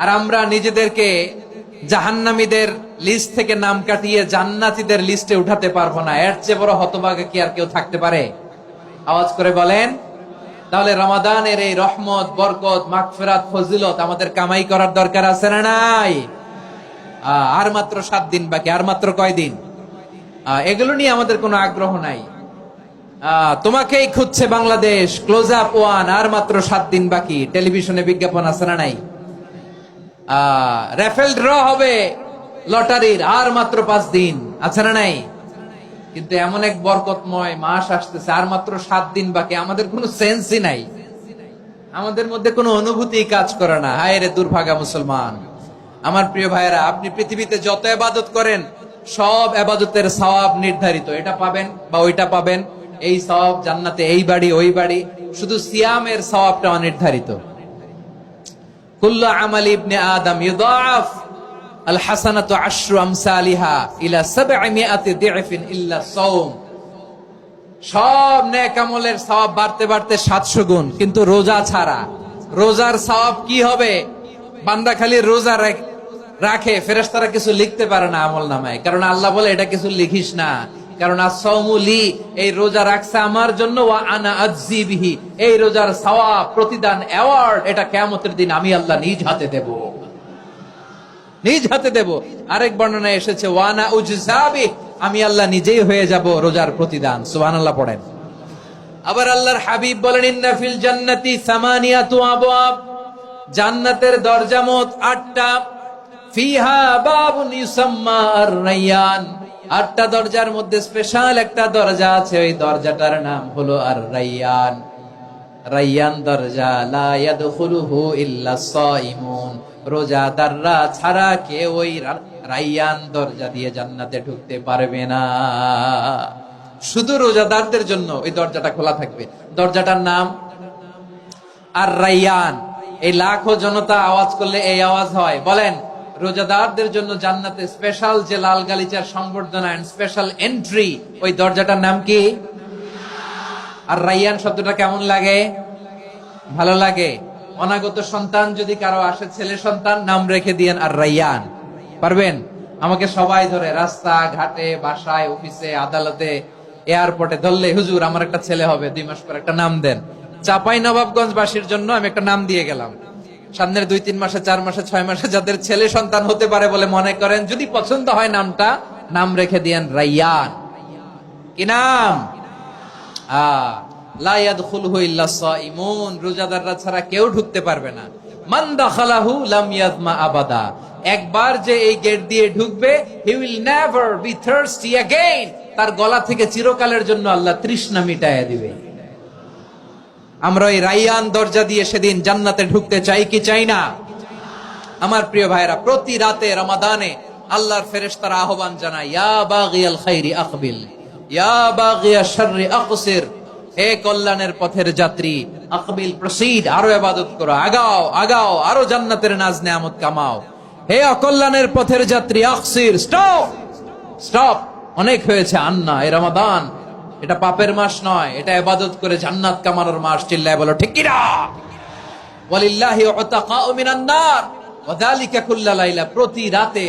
[SPEAKER 1] আর আমরা নিজেদেরকে জাহান্নামীদের লিস্ট থেকে নাম কাটিয়ে জান্নাতীদের লিস্টে উঠাতে পারবো না। এর চেয়ে বড় হতভাগা কি আর কেউ থাকতে পারে? আওয়াজ করে বলেন। তাহলে রমাদানের এই রহমত, বরকত, মাগফিরাত, ফজিলত আমাদের কামাই করার দরকার আছে না নাই? আর মাত্র 7 দিন বাকি। আর মাত্র কয়দিন? এগুলো নিয়ে আমাদের কোনো আগ্রহ নাই। তোমাকেই খুঁজছে বাংলাদেশ, ক্লোজ আপ 1, আর মাত্র 7 দিন বাকি। টেলিভিশনে বিজ্ঞাপন আছে না নাই? রেফেল ড্র হবে লটারির, আর মাত্র 5 দিন, আছে না নাই? কিন্তু এমন এক বরকতময় মাস আসতেছে, আর মাত্র 7 দিন বাকি। আমাদের কোনো সেন্সই নাই, আমাদের মধ্যে কোনো অনুভূতি কাজ করে না। হায় রে দুর্ভাগা মুসলমান। আমার প্রিয় ভাইয়েরা, আপনি পৃথিবীতে যত ইবাদত করেন সব ইবাদতের সওয়াব নির্ধারিত। এটা পাবেন বা ওইটা পাবেন, এই সওয়াব জান্নাতে, এই বাড়ি ওই বাড়ি। শুধু সিয়ামের সওয়াবটা অনির্ধারিত। কুল্লু আমালি ইবনে আদম ইউদাআফ আল হাসানাতু আশরু আমসালিহা ইলা 700 দি'ফিন ইল্লা সাওম। সব নেক আমলের সওয়াব বাড়তে বাড়তে 700 গুণ, কিন্তু রোজা ছাড়া। রোজার সওয়াব কি হবে? বান্দা খালি রোজা রাখে, ফেরেশতারা কিছু লিখতে পারে না আমলনামায়, কারণ আল্লাহ বলে এটা কিছু লিখিস না, কারণ আস-সাওমু লি, এই রোজা রাখছে আমার জন্য, ওয়া আনা আজজি বিহি, এই রোজার সওয়াব, প্রতিদান, অ্যাওয়ার্ড এটা কিয়ামতের দিন আমি আল্লাহ নিজ হাতে দেব, নিজ হাতে দেব। আরেক বর্ণনায় এসেছে ওয়ানা উজজাবি, আমি আল্লাহ নিজেই হয়ে যাব রোজার প্রতিদান। সুবহানাল্লাহ পড়েন। আবার আল্লাহর হাবিব বলেন, ইন্না ফিল জান্নাতি সামানিয়াতু আবওয়াব, জান্নাতের দরজা মোট 8টা। ফিহা বাবুন ইউসাম্মা আর-রায়্যান, 8টা দরজার মধ্যে স্পেশাল একটা দরজা আছে, ওই দরজাটার নাম হলো আর-রায়্যান। রায়্যান দরজা, লা ইয়াদখুলুহু ইল্লা সাইমুন, রোজাদাররা ছাড়া কেউ ওই রায়্যান দরজা দিয়ে জান্নাতে ঢুকতে পারবে না। শুধু রোজাদারদের জন্য ওই দরজাটা খোলা থাকবে। দরজাটার নাম আর-রায়্যান। এই লাখো জনতা আওয়াজ করলে এই আওয়াজ হয়। বলেন, রোজাদারদের জন্য জান্নাতে স্পেশাল যে লাল গালিচার সংবর্ধনা এন্ড স্পেশাল এন্ট্রি, ওই দরজাটার নাম কি? আর-রায়্যান শব্দটা কেমন লাগে? ভালো লাগে। অনাগত সন্তান যদি কারো আসে, ছেলে সন্তান, নাম রেখে দিয়েন আর-রায়্যান। পারবেন? আমাকে সবাই ধরে রাস্তা ঘাটে, বাসায়, অফিসে, আদালতে, এয়ারপোর্টে ধরলে, হুজুর আমার একটা ছেলে হবে 2 মাস পর, একটা নাম দেন। চাপাই নবাবগঞ্জ বাসীর জন্য আমি একটা নাম দিয়ে গেলাম। সামনের 2-3 মাসে, 4 মাসে, 6 মাসে যাদের ছেলে সন্তান হতে পারে বলে মনে করেন, যদি পছন্দ হয় নামটা, নাম রেখে দিয়েন রায়্যান। কি নাম? লা ইয়াদখুলুহু ইল্লা সাইমুন, রোজাদাররা ছাড়া কেউ ঢুকতে পারবে না। মান দাখালাহু লাম ইয়াজমা আবাদা, একবার যে এই গেট দিয়ে ঢুকবে, he will never be thirsty again, তার গলা থেকে চিরকালের জন্য আল্লাহ তৃষ্ণা মিটায়া দিবে। আমরা ওই রায়্যান দরজা দিয়ে সেদিন জান্নাতে ঢুকতে চাই কি চাই না? আমার প্রিয় ভাইরা, প্রতি রাতে রমাদানে আল্লাহর ফেরেশতারা আহ্বান জানায়, ইয়া বাগিয়াল খাইরি আকবিল, ইয়া বাগিয়াশ শাররি আকসির, হে কল্যাণের পথের যাত্রী, আকবিল, প্রসিড, আরো ইবাদত করো, আগাও আগাও, আরো জান্নাতের নাজ নেয়ামত কামাও। হে অকল্যাণের পথের যাত্রী, আকসির, স্টপ স্টপ, অনেক হয়েছে। আন্না, এই রমাদান এটা পাপের মাস নয়, এটা ইবাদত করে জান্নাত কামানোর মাস। চিল্লায় বলো ঠিক কি না? ওয়ালিল্লাহি উতাকাউ মিনান নার ওয়া যালিকা কুল্লা লাইলা। প্রতি রাতে,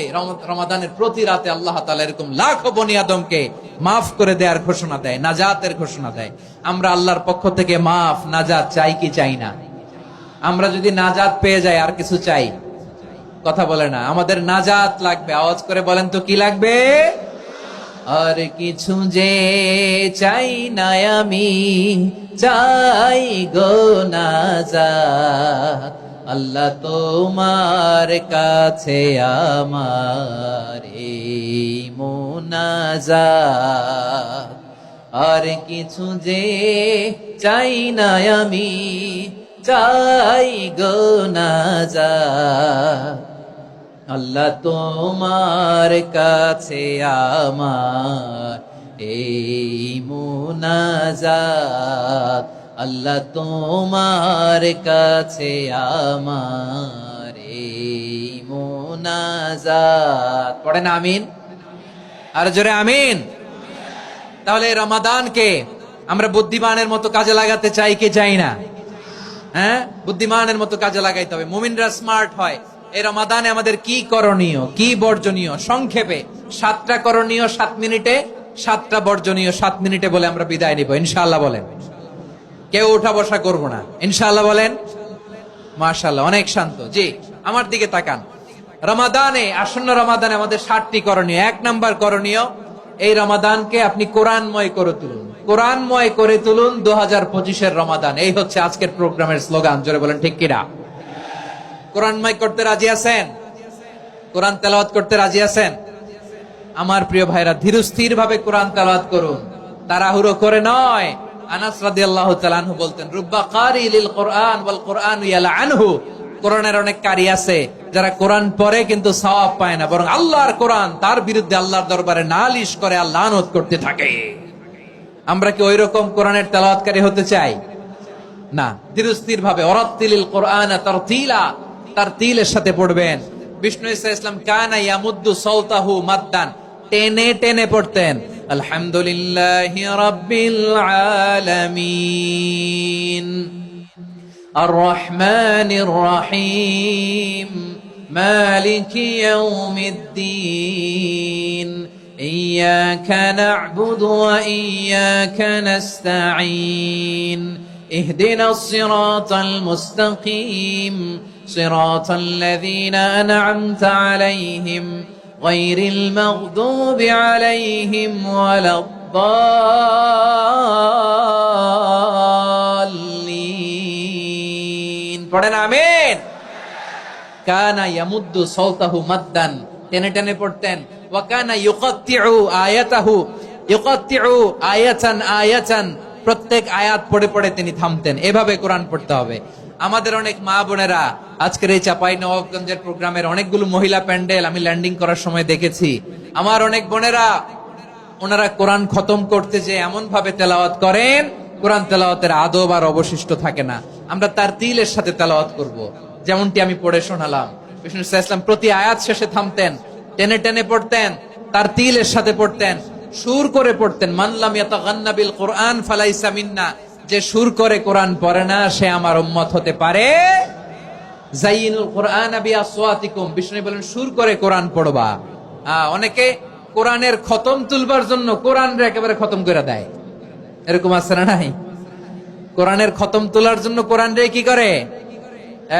[SPEAKER 1] রমাদানের প্রতি রাতে আল্লাহ তাআলা এরকম লাখো বনি আদমকে মাফ করে দেওয়ার ঘোষণা দেয়, নাজাতের ঘোষণা দেয়। আমরা আল্লাহর পক্ষ থেকে মাফ, নাজাত চাই কি চাই না? আমরা যদি নাজাত পেয়ে যাই আর কিছু চাই? কথা বলে না। আমাদের নাজাত লাগবে। আওয়াজ করে বলেন তো কি লাগবে? আর কিছু যে চাই না আমি, চাই গো নাজাত। আল্লাহ তোমার কাছে আমার এই মুনাজাত। আর কিছু যে চাই না আমি, চাই গো নাজাত। আল্লাহ তোমার কাছে আমার এই মুনাজাত। আল্লাহ তোমার কাছে আমার এই মুনাজাত। পড়েন আমিন, আর জোরে আমিন। তাহলে রমাদানকে আমরা বুদ্ধিমানের মতো কাজে লাগাতে চাই কি চাই না? হ্যাঁ, বুদ্ধিমানের মতো কাজে লাগাইতে হবে। মুমিনরা স্মার্ট হয়। এই রমাদানে আমাদের কি করণীয়, কি বর্জনীয়? সংক্ষেপে 7টা করণীয় 7 মিনিটে, 7টা বর্জনীয় 7 মিনিটে বলে আমরা বিদায় নিব ইনশাআল্লাহ। বলেন, কেউ উঠা বসা করব না ইনশাআল্লাহ। বলেন মাশাআল্লাহ, অনেক শান্ত। জি, আমার দিকে তাকান। রমাদানে, আসন্ন রমাদানে আমাদের 7টি করণীয়। 1 নাম্বার করণীয়, এই রমাদানকে আপনি কোরআনময় করে তুলুন। কোরআনময় করে তুলুন 2025-এর রমাদান। এই হচ্ছে আজকের প্রোগ্রামের স্লোগান। জোরে বলেন ঠিক কিনা? কোরআনময় করতে রাজি আছেন? কোরআন তেলাওয়াত করতে রাজি আছেন? আমার প্রিয় ভাইরা, ধীরস্থির ভাবে কোরআন তেলাওয়াত করুন, তাড়াহুড়ো করে নয়। আনাস রাদিয়াল্লাহু তাআলা আনহু বলতেন, রুব্বা কারি লিল কোরআন ওয়াল কোরআন ইয়ালআনহু। কোরআনের অনেক কারি আছে যারা কোরআন পড়ে কিন্তু সওয়াব পায় না, বরং আল্লাহর কোরআন তার বিরুদ্ধে আল্লাহর দরবারে নালিশ করে আর লানত করতে থাকে। আমরা কি ওইরকম কোরআনের তেলাওয়াতকারী হতে চাই? না। ধীরস্থির ভাবে, ওয়ারাত্তিলিল কোরআন তারতিলা, তারতিলের সাথে পড়বেন। বিষ্ণু ঈসা ইসলাম কানা ইয়ামুদ্দু সাওতাহু মাদ্দান, টেনে টেনে পড়তেন। আলহামদুলিল্লাহি রাব্বিল আলামিন আর রহমানির রহিম মালিকি ইয়াউমিদ্দিন ইয়্যাকা না'বুদু ওয়া ইয়্যাকা নাস্তাঈন ইহদিনাস সিরাতাল মুস্তাকিম صراط الذين أنعمت عليهم غير المغضوب عليهم ولا الضالين। পড়েন আমিন। কানা ইয়ামুদ্দু সাওতাহু মাদ্দান, টেনে টেনে পড়তেন। ওয়া কানা ইউকাত্তিউ আয়াতাহু, ইউকাত্তিউ আয়াতান আয়াতান, প্রত্যেক আয়াত পড়ে পড়ে তিনি থামতেন। এভাবে কোরআন পড়তে হবে। আমাদের অনেক মা বোনেরা আজকের এই চাঁপাইনবাবগঞ্জের প্রোগ্রামের অনেকগুলো মহিলা প্যান্ডেল আমি ল্যান্ডিং করার সময় দেখেছি। আমার অনেক বোনেরা, ওনারা কোরআন খতম করতে যে এমন ভাবে তেলাওয়াত করেন, কোরআন তেলাওয়াতের আদব আর অবশিষ্ট থাকে না। আমরা তারতিলের সাথে তেলাওয়াত করব, যেমনটি আমি পড়ে শোনালাম। বিষ্ণু ইসলাম প্রতি আয়াত শেষে থামতেন, টেনে টেনে পড়তেন, তারতিলের সাথে পড়তেন, সুর করে পড়তেন। মান লাম ইয়াতাগান্না বিল কোরআন ফালাইসা মিন্না, যে সুর করে কোরআন পড়ে না সে আমার উম্মত হতে পারে। যাইনুল কোরআন বিআসওয়াতিকুম, বিষ্ণু বলেন সুর করে কোরআন পড়বা। অনেকে কোরআনের খতম তুলবার জন্য কোরআনরে একেবারে খতম করে দেয়, এরকম আছে না নাই? কোরআনের খতম তোলার জন্য কোরআনরে কি করে?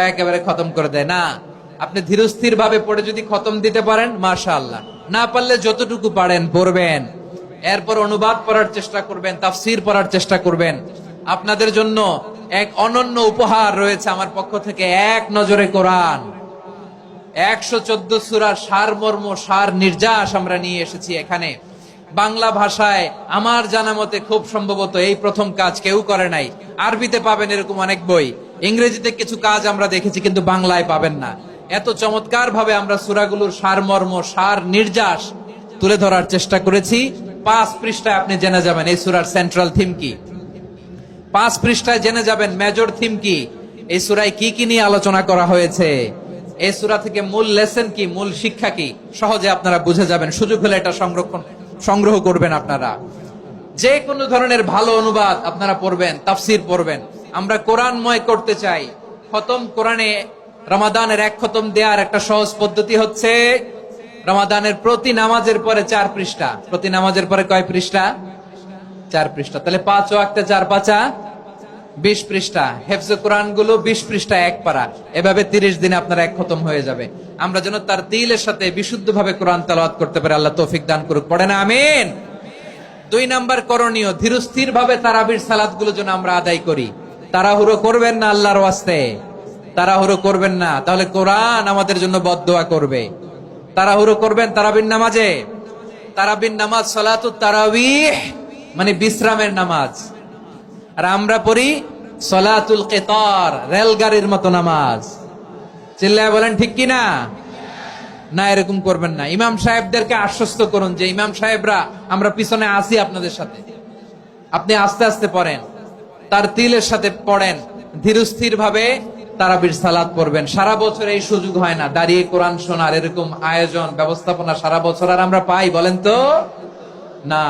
[SPEAKER 1] একেবারে খতম করে দেয়। না, আপনি ধীরস্থির ভাবে পড়ে যদি খতম দিতে পারেন মাশাআল্লাহ, না পারলে যতটুকু পারেন পড়বেন। এরপর অনুবাদ পড়ার চেষ্টা করবেন, তাফসীর পড়ার চেষ্টা করবেন। আপনাদের জন্য এক অনন্য উপহার রয়েছে আমার পক্ষ থেকে, এক নজরে কোরআন। 114 সূরার সারমর্ম, সার নির্যাস আমরা নিয়ে এসেছি এখানে বাংলা ভাষায়। আমার জানা মতে খুব সম্ভবত এই প্রথম কাজ কেউ করে নাই। আরবিতে পাবেন এরকম অনেক বই, ইংরেজিতে কিছু কাজ আমরা দেখেছি, কিন্তু বাংলায় পাবেন না। এত চমৎকার ভাবে আমরা সূরাগুলোর সারমর্ম, সার নির্যাস তুলে ধরার চেষ্টা করেছি। 5 পৃষ্ঠায় আপনি জেনে যাবেন এই সূরার সেন্ট্রাল থিম কি। 5 পৃষ্ঠায় জেনে যাবেন মেজর থিম কি, এই সূরায় কি কি নিয়ে আলোচনা করা হয়েছে, এই সূরা থেকে মূল লেসন কি, মূল শিক্ষা কি, সহজে আপনারা বুঝে যাবেন। সুযোগ হলে এটা সংগ্রহ করবেন আপনারা। যে কোনো ধরনের ভালো অনুবাদ আপনারা পড়বেন, তাফসীর পড়বেন। আমরা কোরআনময় করতে চাই, খতম কোরআনে রমাদানের এক খতম দেওয়ার একটা সহজ পদ্ধতি হচ্ছে রমাদানের প্রতি নামাজের পরে 4 পৃষ্ঠা। প্রতি নামাজের পরে কয় পৃষ্ঠা? 4 পৃষ্ঠা। তাহলে 5 ওয়াক্তে 4 পাঁচা 20 পৃষ্ঠা। হেফজে কোরআন গুলো 20 পৃষ্ঠা এক পারা। এভাবে 30 দিনে আপনার এক খতম হয়ে যাবে। আমরা যেন তার তিলের সাথে বিশুদ্ধভাবে কোরআন তেলাওয়াত করতে পারি, আল্লাহ তৌফিক দান করুক। পড়ে না আমিন। 2 নাম্বার করণীয়, ধীরস্থির ভাবে তারাবির সালাত গুলো যেন আমরা আদায় করি। তাড়াহুড়ো করবেন না আল্লাহর ওয়াস্তে, তাড়াহুড়ো করবেন না, তাহলে কোরআন আমাদের জন্য বদদোয়া করবে। তাড়াহুড়ো করবেন তারাবির নামাজে। তারাবির নামাজ সালাতুত তারাবিহ মানে বিশ্রামের নামাজ। আর আমরা পড়ি সালাতুল কিতার, রেলগাড়ির মতো নামাজ। চিল্লায় বলেন ঠিক কি না? না, এরকম করবেন না। ইমাম সাহেবদেরকে আশ্বস্ত করুন যে ইমাম সাহেবরা আমরা পিছনে আসি আপনাদের সাথে, আপনি আস্তে আস্তে পড়েন, তার তিলের সাথে পড়েন, ধীরস্থির ভাবে তারাবির সালাত পড়বেন। সারা বছর এই সুযোগ হয় না দাঁড়িয়ে কোরআন শোনার, এরকম আয়োজন ব্যবস্থাপনা সারা বছর আর আমরা পাই বলেন তো? না।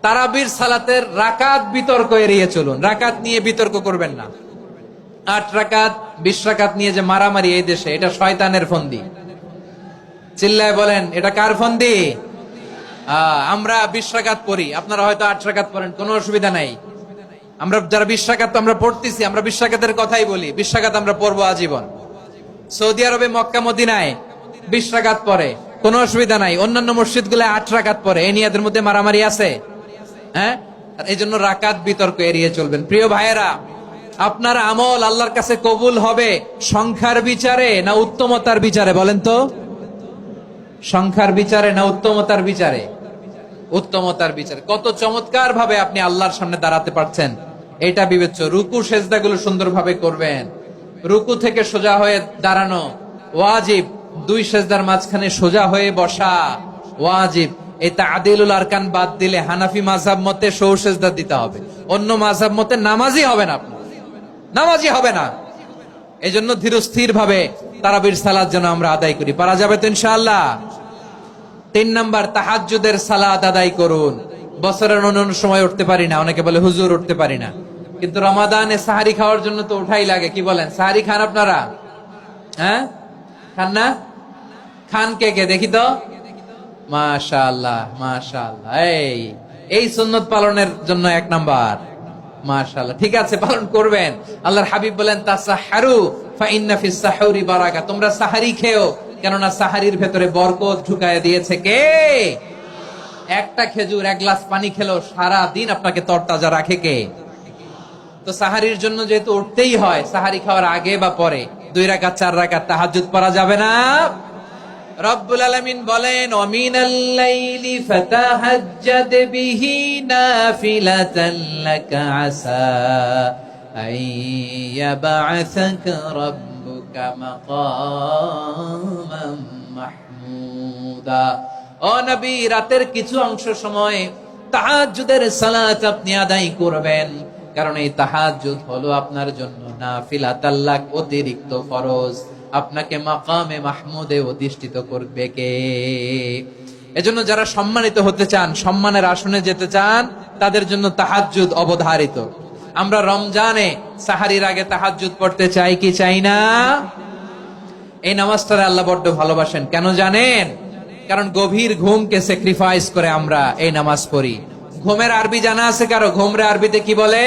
[SPEAKER 1] তারাবির সালাতের রাকাত বিতর্ক এড়িয়ে চলুন। রাকাত নিয়ে বিতর্ক করবেন না। 8 রাকাত 20 রাকাত নিয়ে যে মারামারি এই দেশে, এটা শয়তানের ফন্দি। চিল্লায় বলেন এটা কার ফন্দি? আমরা 20 রাকাত পড়ি, আপনারা হয়তো 8 রাকাত পড়েন, কোনো অসুবিধা নাই। আমরা যারা 20 রাকাত আমরা পড়তেছি, আমরা 20 রাকাতের কথাই বলি। 20 রাকাত আমরা পড়বো আজীবন। সৌদি আরবে মক্কা মদিনায় 20 রাকাত পড়ে, কোনো অসুবিধা নাই। অন্যান্য মসজিদ গুলো 8 রাকাত পড়ে। এই নিয়ে এদের মধ্যে মারামারি আছে? হ্যাঁ, এই জন্য রাকাত বিতর্ক এড়িয়ে চলবেন। প্রিয় ভাইয়েরা, আপনার আমল আল্লাহর কাছে কবুল হবে সংখ্যার বিচারে না উত্তমতার বিচারে? বলেন তো, সংখ্যার বিচারে না উত্তমতার বিচারে? উত্তমতার বিচারে। কত চমৎকার ভাবে আপনি আল্লাহর সামনে দাঁড়াতে পারছেন এটা বিবেচ্য। রুকু সেজদা গুলো সুন্দরভাবে করবেন। রুকু থেকে সোজা হয়ে দাঁড়ানো ওয়াজিব। 2 সেজদার মাঝখানে সোজা হয়ে বসা ওয়াজিব। এই তাদিলুল আরকান বাদ দিলে হানাফি মাযহাব মতে সৌ সেজদা দিতে হবে। অন্য মাযহাব মতে নামাজই হবে না, আপনার নামাজই হবে না। এই জন্য ধীরস্থির ভাবে তারাবির সালাত যেন আমরা আদায় করি। পারা যাবে তো ইনশাআল্লাহ? 3 নাম্বার, তাহাজ্জুদের সালাত আদায় করুন। বছরের অন্য সময় উঠতে পারি না, অনেকে বলে হুজুর উঠতে পারি না, কিন্তু রমাদানে সাহারি খাওয়ার জন্য তো উঠাই লাগে। কি বলেন, সাহারি খান আপনারা? হ্যাঁ, খান না? খান কে কে দেখি তো? মাশাআল্লাহ মাশাআল্লাহ। এই সুন্নত পালনের জন্য 1 নাম্বার। মাশাআল্লাহ, ঠিক আছে, পালন করবেন। আল্লাহর হাবিব বলেন তাসাহহারু ফা ইন্না ফিস সাহুরি বারাকা। তোমরা সাহারি খেও, কেননা সাহারির ভেতরে বরকত ঢুকায় দিয়েছে কে? একটা খেজুর 1 গ্লাস পানি খেলেও সারা দিন আপনাকে তরতাজা রাখে কে? তো সাহারির জন্য যেহেতু উঠতেই হয়, সাহারি খাওয়ার আগে বা পরে 2 রাকাত 4 রাকাত তাহাজ্জুদ পড়া যাবে না? রব্বুল আলামিন বলেন ওয়ামিনাল লাইলি ফাতাহাজ্জাদ বিহি নাফিলাতান লাকা আসা আইয়াবআসাকা রাব্বুকা মাকামান মাহমুদা। ও নবী, রাতের কিছু অংশ সময় তাহাজ্জুদের সালাত আপনি আদায় করবেন, কারণ এই তাহাজ্জুদ হলো আপনার জন্য নাফিলাতাল লাক, অতিরিক্ত ফরজ। আপনাকে মাকামে মাহমুদে অধিষ্ঠিত করবে কে? এজন্য যারা সম্মানিত হতে চান, সম্মানের আসনে যেতে চান, তাদের জন্য তাহাজ্জুদ অবধারিত। আমরা রমজানে সাহারির আগে তাহাজ্জুদ পড়তে চাই কি চাই না? এই নামাজটারে আল্লাহ বড্ড ভালোবাসেন। কেন জানেন? কারণ গভীর ঘুমকে স্যাক্রিফাইস করে আমরা এই নামাজ পড়ি। ঘুমের আরবি জানা আছে কারো? ঘুমরে আরবিতে কি বলে?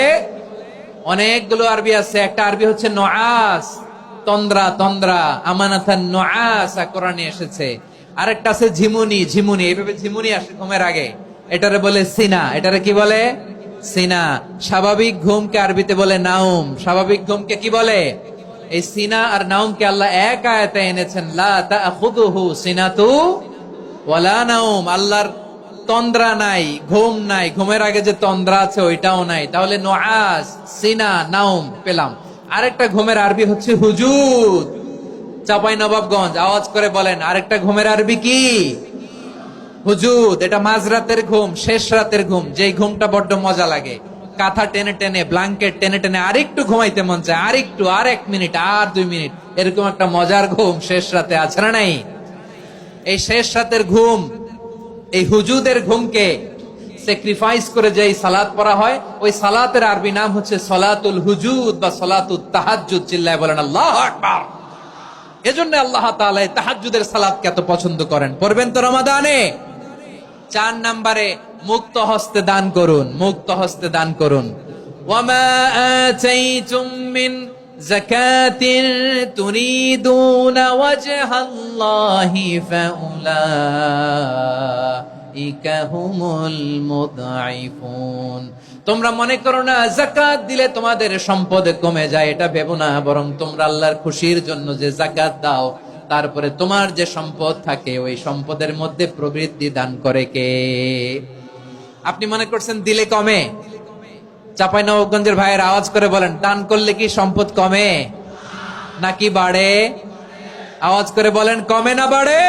[SPEAKER 1] অনেকগুলো আরবি আছে। একটা আরবি হচ্ছে নুআস, তন্দ্রা, তন্দ্রা, আমানাতান নুআসা কোরআনে এসেছে। আরেকটা আছে ঝিমুনি, ঝিমুনি, এইভাবে ঝিমুনি আসে ঘুমের আগে, এটারে বলে সিনা। এটারে কি বলে? সিনা। স্বাভাবিক ঘুমকে আরবিতে বলে নাউম। স্বাভাবিক ঘুমকে কি বলে? এই সিনা আর নাউমকে আল্লাহ এক আয়াতে এনেছেন, লা তাখুযুহু সিনাতু ওয়ালা নাউম। আল্লাহর তন্দ্রা নাই, ঘুম নাই। ঘুমের আগে যে তন্দ্রা আছে ওইটাও নাই। তাহলে নুআস, সিনা, নাউম পেলাম। আরেকটা ঘুমের আরবি হচ্ছে হুজুদ। চাপাই নবাবগঞ্জ আওয়াজ করে বলেন, আরেকটা ঘুমের আরবি কি? হুজুদ। এটা মাঝরাতের ঘুম, শেষ রাতের ঘুম, যেই ঘুমটা বড্ড মজা লাগে। কাঁথা টেনে টেনে, ব্ল্যাঙ্কেট টেনে টেনে আরেকটু ঘুমাইতে মন চায়, আরেকটু, আর 1 মিনিট, আর 2 মিনিট, এরকম একটা মজার ঘুম শেষ রাতে আছে না নাই? এই শেষ রাতের ঘুম, এই হুজুদের ঘুমকে স্যাক্রিফাইস করে যে সালাত পড়া হয়, ওই সালাতের আরবি নাম হচ্ছে সলাতুল হুজুদ বা সলাতুত তাহাজ্জুদ। চিল্লায় বলেন আল্লাহু আকবার। এজন্য আল্লাহ তাআলা তাহাজ্জুদের সালাতকে এত পছন্দ করেন। পড়বেন তো রমাদানে। 4 নম্বরে মুক্ত হস্তে দান করুন, মুক্ত হস্তে দান করুন। ওয়ামা আতাইতুম মিন যাকাতিন তুরিদুনা ওয়াজহাল্লাহি ফাউলাইকা হুমুল মুদঈফুন। তোমরা মনে করো না যাকাত দিলে তোমাদের সম্পদ কমে যায়, এটা ভেবো না, বরং তোমরা আল্লাহর খুশির জন্য যে যাকাত দাও, তারপরে তোমার যে সম্পদ থাকে ওই সম্পদের মধ্যে প্রবৃদ্ধি দান করে কে? আপনি মনে করছেন দিলে কমে? চাঁপাইনবাবগঞ্জের ভাইয়ের আওয়াজ করে বলেন, দান করলে কি সম্পদ কমে নাকি বাড়ে? আওয়াজ করে বলেন, কমে না বাড়ে?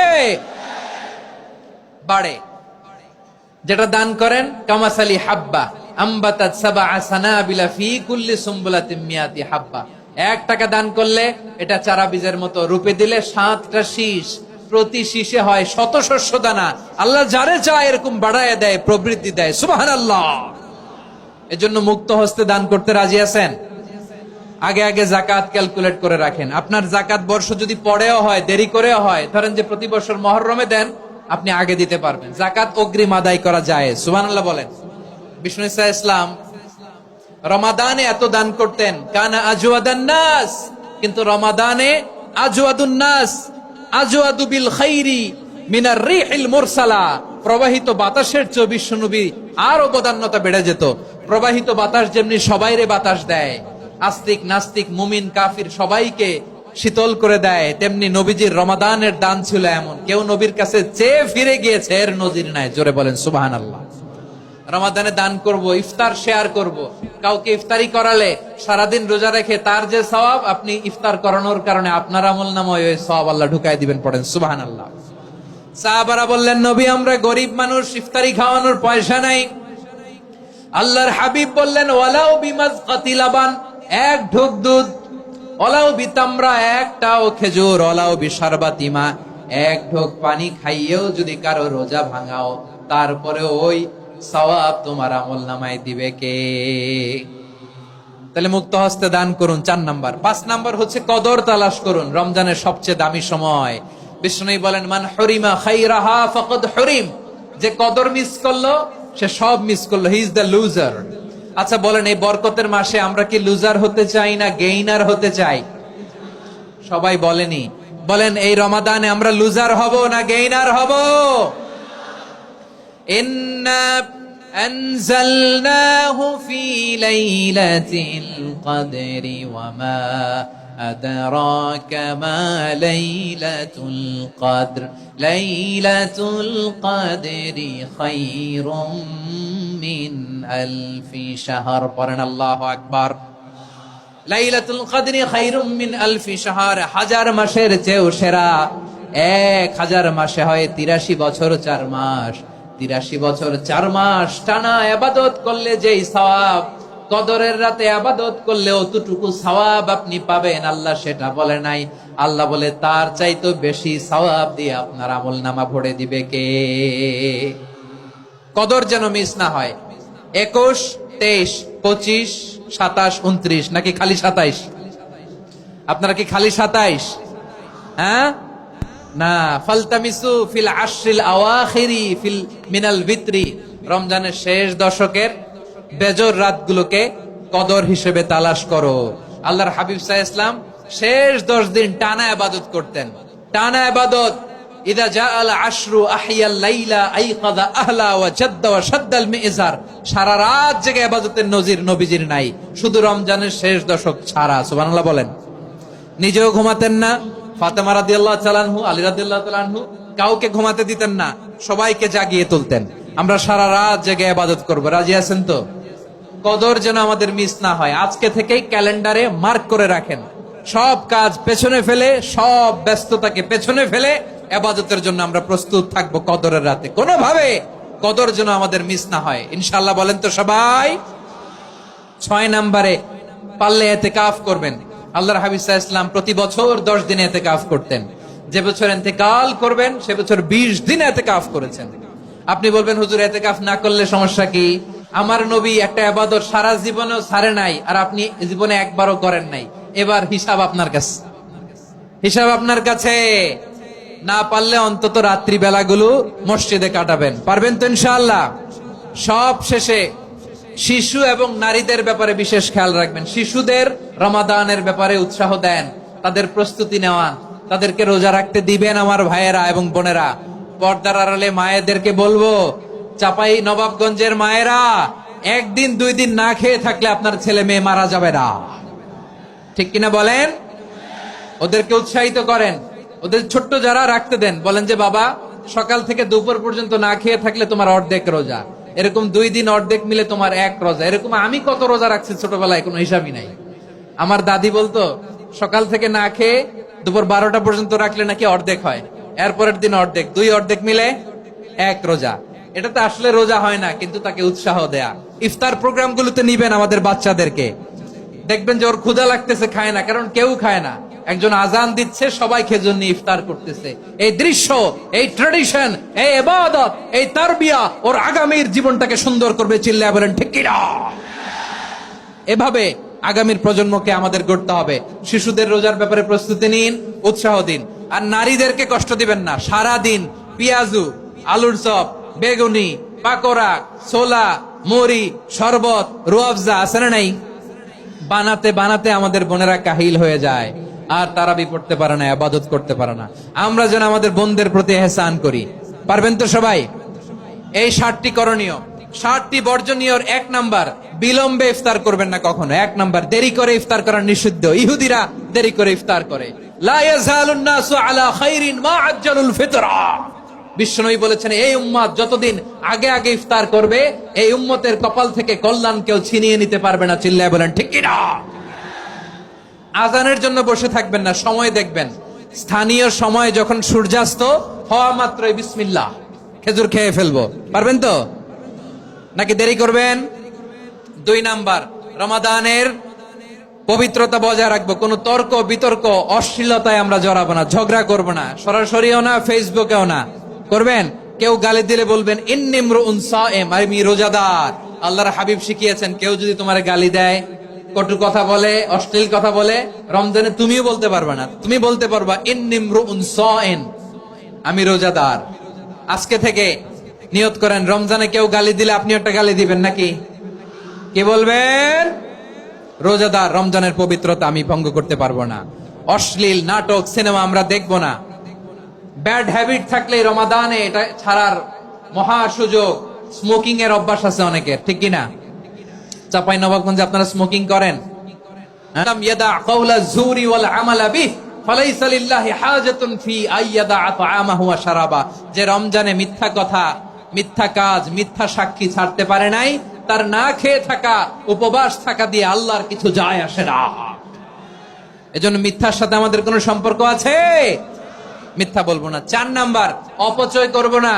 [SPEAKER 1] বাড়ে। যেটা দান করেন কামাসালি হাব্বা আম্বাতাত সাবআ সানাবিলা ফি কুল্লি সুমবুলাতিন মিয়াতি হাব্বা। 1 টাকা দান করলে এটা চারা বীজের মতো, রূপে দিলে 7টা শীষ, প্রতি শীষে হয় শত শস্য দানা। আল্লাহ যারে চায় এরকম বাড়ায় দেয়, প্রবৃদ্ধি দেয়। সুবহানাল্লাহ। এজন্য মুক্ত হস্তে দান করতে রাজি আছেন? আগে আগে যাকাত ক্যালকুলেট করে রাখেন। আপনার যাকাত বর্ষ যদি পরেও হয়, দেরি করেও হয়, ধরেন যে প্রতি বছর মুহররমে দেন, আপনি আগে দিতে পারবেন। যাকাত অগ্রিম আদায় করা যায়। সুবহানাল্লাহ বলেন। বিষ্ণু ইসা ইসলাম রমাদানে এত দান করতেন, কানা আজওয়াদান নাস, কিন্তু রমাদানে আজওয়াদুন নাস আজওয়াদু বিল খাইরি মিনার রিহিল মুরসালা। প্রবাহিত বাতাসের চেয়ে বিশ্বনবী আর অবদান্যতা বেড়ে যেত। প্রবাহিত বাতাস যেমনি সবাইরে বাতাস দেয়, আস্তিক নাস্তিক মুমিন কাফির সবাইকে শীতল করে দেয়, তেমনি নবীজির রমাদানের দান ছিল এমন, কেউ নবীর কাছে চেয়ে ফিরে গিয়েছে এর নজির নাই। জোরে বলেন সুবহানাল্লাহ। রমাদানে দান করব, ইফতার শেয়ার করব। কাউকে ইফতারি করালে সারাদিন রোজা রেখে তার যে সওয়াব, আপনি ইফতার করানোর কারণে আপনার আমলনামায় ওই সওয়াব আল্লাহ ঢুকায় দিবেন। পড়েন সুবহানাল্লাহ। সাহাবারা বললেন, নবী আমরা গরিব মানুষ, ইফতারি খাওয়ানোর পয়সা নাই। আল্লাহর হাবিব বললেন, ওয়ালাউ বিমাজকাতি লাবান, 1 ঢোক দুধ, ওয়ালাউ বিতামরা, 1টাও খেজুর, ওয়ালাউ বিশারবাতি মা, 1 ঢোক পানি খাইয়েও যদি কারো রোজা ভাঙাও, তারপরে ওই সওয়াব তোমার আমলনামায় দিবে কে? তাহলে মুক্ত হস্তে দান করুন 4 নাম্বার। 5 নাম্বার হচ্ছে কদর তালাশ করুন। রমজানের সবচেয়ে দামি সময়। বিষ্ণু বলেন, মান হুরিমা খাইরাহা ফাকাদ হুরিম, যে কদর মিস করলো সে সব মিস করলো, হি ইজ দ্য লুজার। আচ্ছা বলেন, এই বরকতের মাসে আমরা কি লুজার হতে চাই না গেইনার হতে চাই? সবাই বলেনি। বলেন, এই রমাদানে আমরা লুজার হব না গেইনার হব? ইন্না আনজালনাহু ফি লাইলাতিল কদরি ওয়া মা আদরাকা মা লাইলাতুল কদর লাইলাতুল কদরি খায়রুম মিন আলফি শাহর। পড়েন আল্লাহু আকবার। লাইলাতুল কদরি খায়রুম মিন আলফি শাহর, 1000 মাসের চেয়েও সেরা। 1000 মাসে হয় 83 বছর 4 মাস। 83 বছর 4 মাস টানা ইবাদত করলে যেই সওয়াব, কদরের রাতে ইবাদত করলে অতটুকু সওয়াব আপনি পাবেন, আল্লাহ সেটা বলে নাই। আল্লাহ বলে তার চাইতে বেশি সওয়াব দিয়ে আপনার আমলনামা ভরে দিবে কে? কদর যেন মিস না হয়। 21, 23, 25, 27, 29 নাকি খালি 27? আপনারা কি খালি 27? হ্যাঁ না, ফালতামিসু ফিল আশরিল আওয়াখিরি ফিল মিনাল ভিতরি, রমজানের শেষ দশকের বেজর রাতগুলোকে কদর হিসেবে তালাশ করো। আল্লাহর হাবিব সাল্লাল্লাহু আলাইহি ওয়াসাল্লাম শেষ 10 দিন টানা ইবাদত করতেন, টানা ইবাদত। ইদা জাআল আশরু আহিয়াল লাইলা আইকাযা আহলা ওয়া জাদ্দা ওয়া শাদ্দাল মিজার। সারা রাত জেগে ইবাদতের নজির নবীজির নাই, শুধু রমজানের শেষ দশক ছাড়া। সুবহানাল্লাহ বলেন। নিজেও ঘুমাতেন না। ফাতেমা রাদিয়াল্লাহু তাআলা আনহু, আলী রাদিয়াল্লাহু তাআলা আনহু কাউকে ঘুমাতে দিতেন না, সবাইকে জাগিয়ে তুলতেন। আমরা সারা রাত জেগে ইবাদত করব। রাজি আছেন তো? কদর যেন আমাদের মিস না হয়। আজকে থেকেই ক্যালেন্ডারে মার্ক করে রাখেন। সব কাজ পেছনে ফেলে, সব ব্যস্ততাকে পেছনে ফেলে ইবাদতের জন্য আমরা প্রস্তুত থাকবো কদরের রাতে। কোনোভাবে কদর যেন আমাদের মিস না হয়, ইনশাআল্লাহ। বলেন তো সবাই। 6 নম্বরে পারলে ইতিকাফ করবেন। আল্লাহর হাবিব সাল্লাল্লাহু আলাইহি ওয়াসাল্লাম প্রতি বছর 10 দিন ইতিকাফ করতেন। যে বছর ইন্তেকাল করবেন সে বছর 20 দিন ইতিকাফ করেছেন। আপনি বলবেন হুজুর এতেকাফ না করলে সমস্যা কি? আমার নবী একটা ইবাদত সারা জীবনেও ছাড়ে নাই, আর আপনি জীবনে একবারও করেন নাই। এবার হিসাব আপনার কাছে, হিসাব আপনার কাছে। না পারলে অন্তত রাত্রি বেলাগুলো মসজিদে কাটাবেন, পারবেন তো ইনশাআল্লাহ? সব শেষে শিশু এবং নারীদের ব্যাপারে বিশেষ খেয়াল রাখবেন। শিশুদের রমাদানের ব্যাপারে উৎসাহ দেন, তাদের প্রস্তুতি নেওয়ান, তাদেরকে রোজা রাখতে দিবেন। আমার ভাইয়েরা এবং বোনেরা, পর্দার আড়ালে মায়েদেরকে বলবো, চাপাই নবাবগঞ্জের মায়েরা, একদিন দুই দিন না খেয়ে থাকলে আপনার ছেলে মেয়ে মারা যাবে না, ঠিক কিনা বলেন? ওদেরকে উৎসাহিত করেন, ওদের ছোট্ট যারা রাখতে দেন, বলেন যে বাবা সকাল থেকে দুপুর পর্যন্ত না খেয়ে থাকলে তোমার অর্ধেক রোজা, এরকম 2 দিন অর্ধেক মিলে তোমার 1 রোজা। এরকম আমি কত রোজা রাখছি ছোটবেলায়, কোনো হিসাবই নাই। আমার দাদি বলতো সকাল থেকে না খেয়ে দুপুর 12টা পর্যন্ত রাখলে নাকি অর্ধেক হয়, এরপরের দিন অর্ধেক, 2 অর্ধেক মিলে 1 রোজা। এটা তো আসলে রোজা হয় না, কিন্তু তাকে উৎসাহ দেয়া। ইফতার প্রোগ্রামগুলোতে নিবেন আমাদের বাচ্চাদেরকে, দেখবেন যে ওর ক্ষুধা লাগতেছে, খায় না, কারণ কেউ খায় না। একজন আজান দিচ্ছে, সবাই খেজুর নিয়ে ইফতার করতেছে। এই দৃশ্য, এই ট্র্যাডিশন, এই ইবাদত, এই তারবিয়া ওর আগামীর জীবনটাকে সুন্দর করবে। চিল্লায়া বলেন ঠিক কি না? এভাবে আগামীর প্রজন্মকে আমাদের গড়তে হবে। শিশুদের রোজার ব্যাপারে প্রস্তুতি নিন, উৎসাহ দিন। আর নারীদেরকে কষ্ট দিবেন না। সারা দিন পেঁয়াজু, আলুর চপ, বেগুনি, পাকোড়া, ছোলা, মুড়ি, শরবত, রুয়াবজা আছে না নাই, বানাতে বানাতে আমাদের বোনেরা কাহিল হয়ে যায়, আর তারাবি পড়তে পারে না, ইবাদত করতে পারে না। আমরা যেন আমাদের বোনদের প্রতি ইহসান করি। পারবেন তো সবাই? এই 60টি করণীয়, 60টি বর্জনীয়র 1 নাম্বার, বিলম্বে ইফতার করবেন না কখনো। 1 নাম্বার, দেরি করে ইফতার করা নিষিদ্ধ। ইহুদিরা দেরি করে ইফতার করে। লা ইয়াজালুন নাসু আলা খাইরিন মা আজ্জালুল ফিতরা। বিশ্বনবী বলেছেন, এই উম্মত যতদিন আগে আগে ইফতার করবে, এই উম্মতের কপাল থেকে কল্যাণ কেউ ছিনিয়ে নিতে পারবে না। চিল্লায় বলেন ঠিক কি না? আজানের জন্য বসে থাকবেন না, সময় দেখবেন। স্থানীয় সময় যখন সূর্যাস্ত হওয়া মাত্রই বিসমিল্লাহ, খেজুর খেয়ে ফেলবো। পারবেন তো? নাকি দেরি করবেন? 2 নাম্বার, রমাদানের পবিত্রতা বজায় রাখবো। কোনো তর্ক বিতর্ক অশ্লীলতায় আমরা জড়াবো না, ঝগড়া করবো না, সরাসরিও না, ফেসবুকেও না। করবেন? কেউ গালি দিলে বলবেন ইন্নী ইমরুউন সায়েম, আমি রোজাদার। আল্লাহর হাবিব শিখিয়েছেন, কেউ যদি তোমার গালি দেয়, কটু কথা বলে, অশ্লীল কথা বলে, রমজানে তুমিও বলতে পারবে না। তুমি বলতে পারবা ইন্নী ইমরুউন সায়েম, আমি রোজাদার। আজকে থেকে নিয়ত করেন, রমজানে কেউ গালি দিলে আপনি একটা গালি দিবেন নাকি? কি বলবেন? রোজাদার, রমজানের পবিত্রতা আমি ভঙ্গ করতে পারবো না। অশ্লীল নাটক, সিনেমা আমরা দেখবো না। ব্যাড হ্যাবিট থাকলে রমাদানে এটা ছাড়ার মহা সুযোগ। স্মোকিং এর অভ্যাস আছে অনেকের, ঠিক কিনা? চাপাই নবাবগঞ্জে আপনারা স্মোকিং করেন? ইয়াদা কাওলা যুরি ওয়াল আমালা বিহি ফালাইসা লিল্লাহি হাজাতুন ফি আইয়াদা তাআমাহু ওয়া শারাবা। যে রমজানে মিথ্যা কথা, মিথ্যা কাজ, মিথ্যা সাক্ষী ছাড়তে পারে নাই, তার না খেয়ে থাকা, উপবাস থাকা দিয়ে আল্লাহর কিছু যায় আসে না। এজন্য মিথ্যার সাথে আমাদের কোনো সম্পর্ক আছে? মিথ্যা বলবো না। 4 নাম্বার, অপচয় করব না।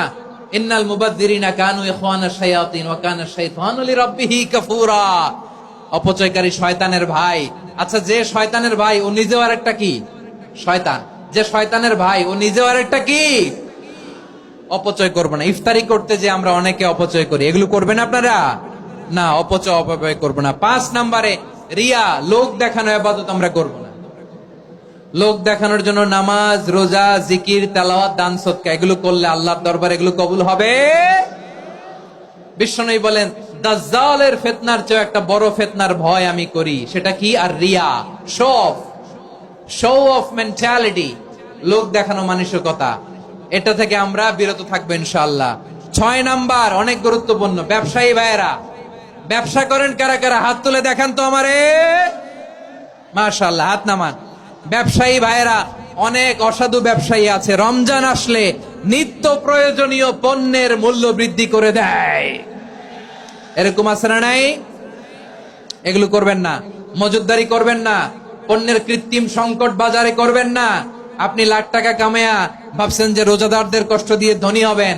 [SPEAKER 1] ইন্নাল মুবাদদিরিনা কানু ইখওয়ানাশ শায়াতিন ওয়া কানা শাইতানু লিরাব্বিহি কাফুরা। অপচয়কারী শয়তানের ভাই। আচ্ছা, যে শয়তানের ভাই ও নিজেও আরেকটা কি? শয়তান। যে শয়তানের ভাই ও নিজেও আরেকটা কি? অপচয় করব না। ইফতারি করতে যে আমরা অনেকে অপচয় করি, এগুলো করবেন আপনারা? না, অপচয় করব না। 5 নাম্বারে, রিয়া, লোক দেখানো ইবাদত আমরা করব না। লোক দেখানোর জন্য নামাজ, রোজা, জিকির, তেলাওয়াত, দান, সদকা এগুলো করলে আল্লাহর দরবারে এগুলো কবুল হবে? বিশ্বনবী বলেন, দাজ্জালের ফিতনার চেয়ে একটা বড় ফিতনার ভয় আমি করি। সেটা কি? আর রিয়া, শো অফ মেন্টালিটি, লোক দেখানো মানসিকতা। এটা থেকে আমরা বিরত থাকবো ইনশাআল্লাহ। 6 নাম্বার, অনেক গুরুত্বপূর্ণ। ব্যবসায়ী ভাইয়েরা, ব্যবসা করেন কারা কারা? হাত তুলে দেখান তো আমারে। মাশাআল্লাহ, হাত নামান। ব্যবসায়ী ভাইয়েরা, অনেক অসাধু ব্যবসায়ী আছে, রমজান আসলে নিত্য প্রয়োজনীয় পণ্যের মূল্য বৃদ্ধি করে দেয়। এরকম আছে না নাই? এগুলো করবেন না। মজুদদারি করবেন না। পণ্যের কৃত্রিম সংকট বাজারে করবেন না। আপনি লাখ টাকা কামায়া ভাবছেন যে রোজাদারদের কষ্ট দিয়ে ধনী হবেন।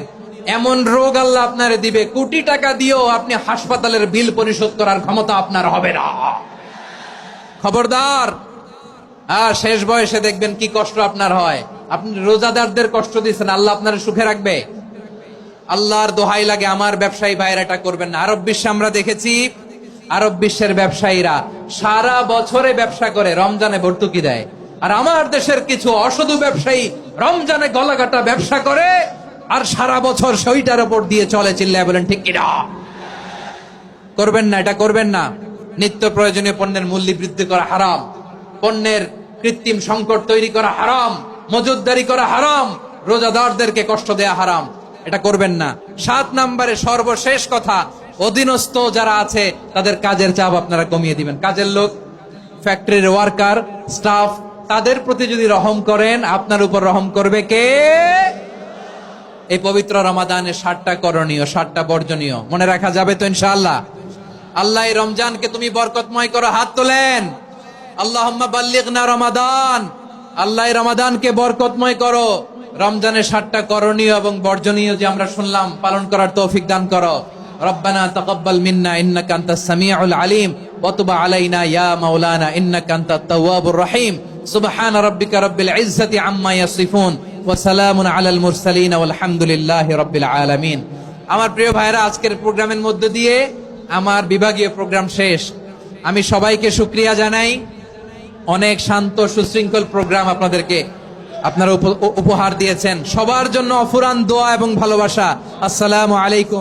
[SPEAKER 1] এমন রোগ আল্লাহ আপনারে দিবে, কোটি টাকা দিয়েও আপনি হাসপাতালের বিল পরিশোধ করার ক্ষমতা আপনার হবে না। খবরদার। আর শেষ বয়সে দেখবেন কি কষ্ট আপনার হয়। আপনি রোজাদারদের কষ্ট দিচ্ছেন, আল্লাহ আপনার সুখে রাখবে? আল্লাহর দোহাই লাগে আমার ব্যবসায়ী ভাইয়েরা এটা করবেন না। আরব বিশ্বে আমরা দেখেছি, আরব বিশ্বের ব্যবসায়ীরা সারা বছরে ব্যবসা করে, রমজানে ভর্তুকি দেয়। আর আমার দেশের কিছু অসাধু ব্যবসায়ী রমজানে গলাকাটা ব্যবসা করে আর সারা বছর সইটার উপর দিয়ে চলে। চিল্লায় বলেন ঠিক কিনা? করবেন না, এটা করবেন না। নিত্য প্রয়োজনীয় পণ্যের মূল্য বৃদ্ধি করা হারাম, পণ্যের কৃত্রিম সংকট তৈরি করা হারাম, মজুতদারি করা হারাম, রোজাদারদেরকে কষ্ট দেয়া হারাম, এটা করবেন না। 7 নম্বরে সর্বশেষ কথা, অধীনস্থ যারা আছে তাদের কাজের চাপ আপনারা কমিয়ে দিবেন। কাজের লোক, ফ্যাক্টরির ওয়ার্কার, স্টাফ, তাদের প্রতি যদি রহম করেন, আপনার উপর রহম করবে কে? এই পবিত্র রমাদানে 7টা করণীয়, 7টা বর্জনীয় মনে রাখা যাবে তো ইনশাআল্লাহ? আল্লাহ এই রমজানকে তুমি বরকতময় করো, হাত তোলেন। আল্লাহুম্মা বাল্লিগনা রমাদান, আল্লাহ এই রমাদানকে বরকতময় করো। রমজানের 7টা করণীয় এবং বর্জনীয় যে আমরা শুনলাম, পালন করার তৌফিক দান করো। রব্বানা তাকাব্বাল মিন্না ইন্নাকা আনতাস সামিউল আলিম ওয়া তুব আলাইনা ইয়া মাওলানা ইন্নাকা আনতাত তাওয়াবুর রহিম। সুবহানা রাব্বিকা রাব্বিল ইজ্জাতি আম্মা ইয়াসিফুন ওয়া সালামুন আলাল মুরসালিন ওয়ালহামদুলিল্লাহি রাব্বিল আলামিন। আমার প্রিয় ভাইরা, আজকের প্রোগ্রামের মধ্য দিয়ে আমার বিভাগীয় প্রোগ্রাম শেষ। আমি সবাইকে শুকরিয়া জানাই। অনেক শান্ত সুশৃঙ্খল প্রোগ্রাম আপনারা উপহার দিয়েছেন। সবার জন্য অফুরান দোয়া এবং ভালোবাসা। আসসালামু আলাইকুম।